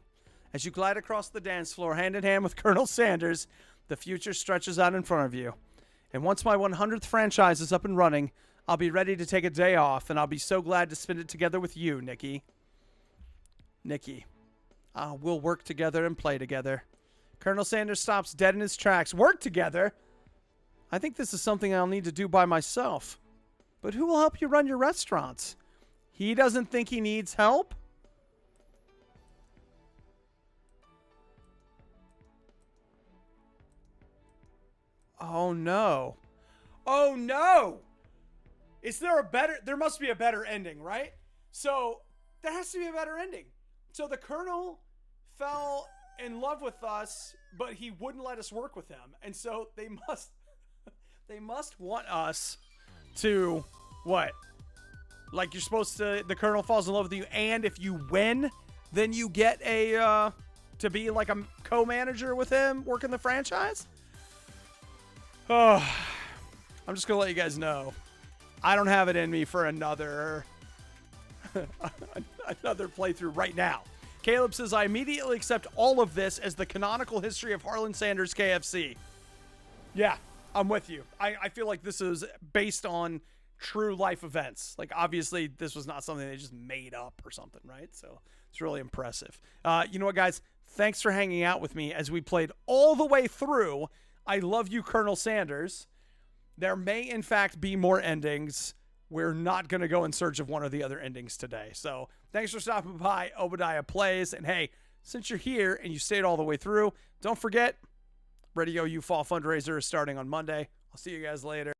As you glide across the dance floor, hand in hand with Colonel Sanders, the future stretches out in front of you. And once my 100th franchise is up and running, I'll be ready to take a day off, and I'll be so glad to spend it together with you, Nikki. Nikki. We'll work together and play together. Colonel Sanders stops dead in his tracks. Work together? I think this is something I'll need to do by myself. But who will help you run your restaurants? He doesn't think he needs help? Oh, no. Oh, no! Is there a better... There must be a better ending, right? So, there has to be a better ending. So, the Colonel fell in love with us, but he wouldn't let us work with him. And so, they must... They must want us to... What? Like, you're supposed to... The Colonel falls in love with you, and if you win, then you get a... to be like a co-manager with him, working the franchise? Oh, I'm just going to let you guys know. I don't have it in me for another playthrough right now. Caleb says, I immediately accept all of this as the canonical history of Harland Sanders KFC. Yeah, I'm with you. I feel like this is based on true life events. Like, obviously, this was not something they just made up or something, right? So it's really impressive. You know what, guys? Thanks for hanging out with me as we played all the way through I Love You, Colonel Sanders. There may, in fact, be more endings. We're not going to go in search of one or the other endings today. So thanks for stopping by Obadiah Plays. And hey, since you're here and you stayed all the way through, don't forget, Radio You Fall fundraiser is starting on Monday. I'll see you guys later.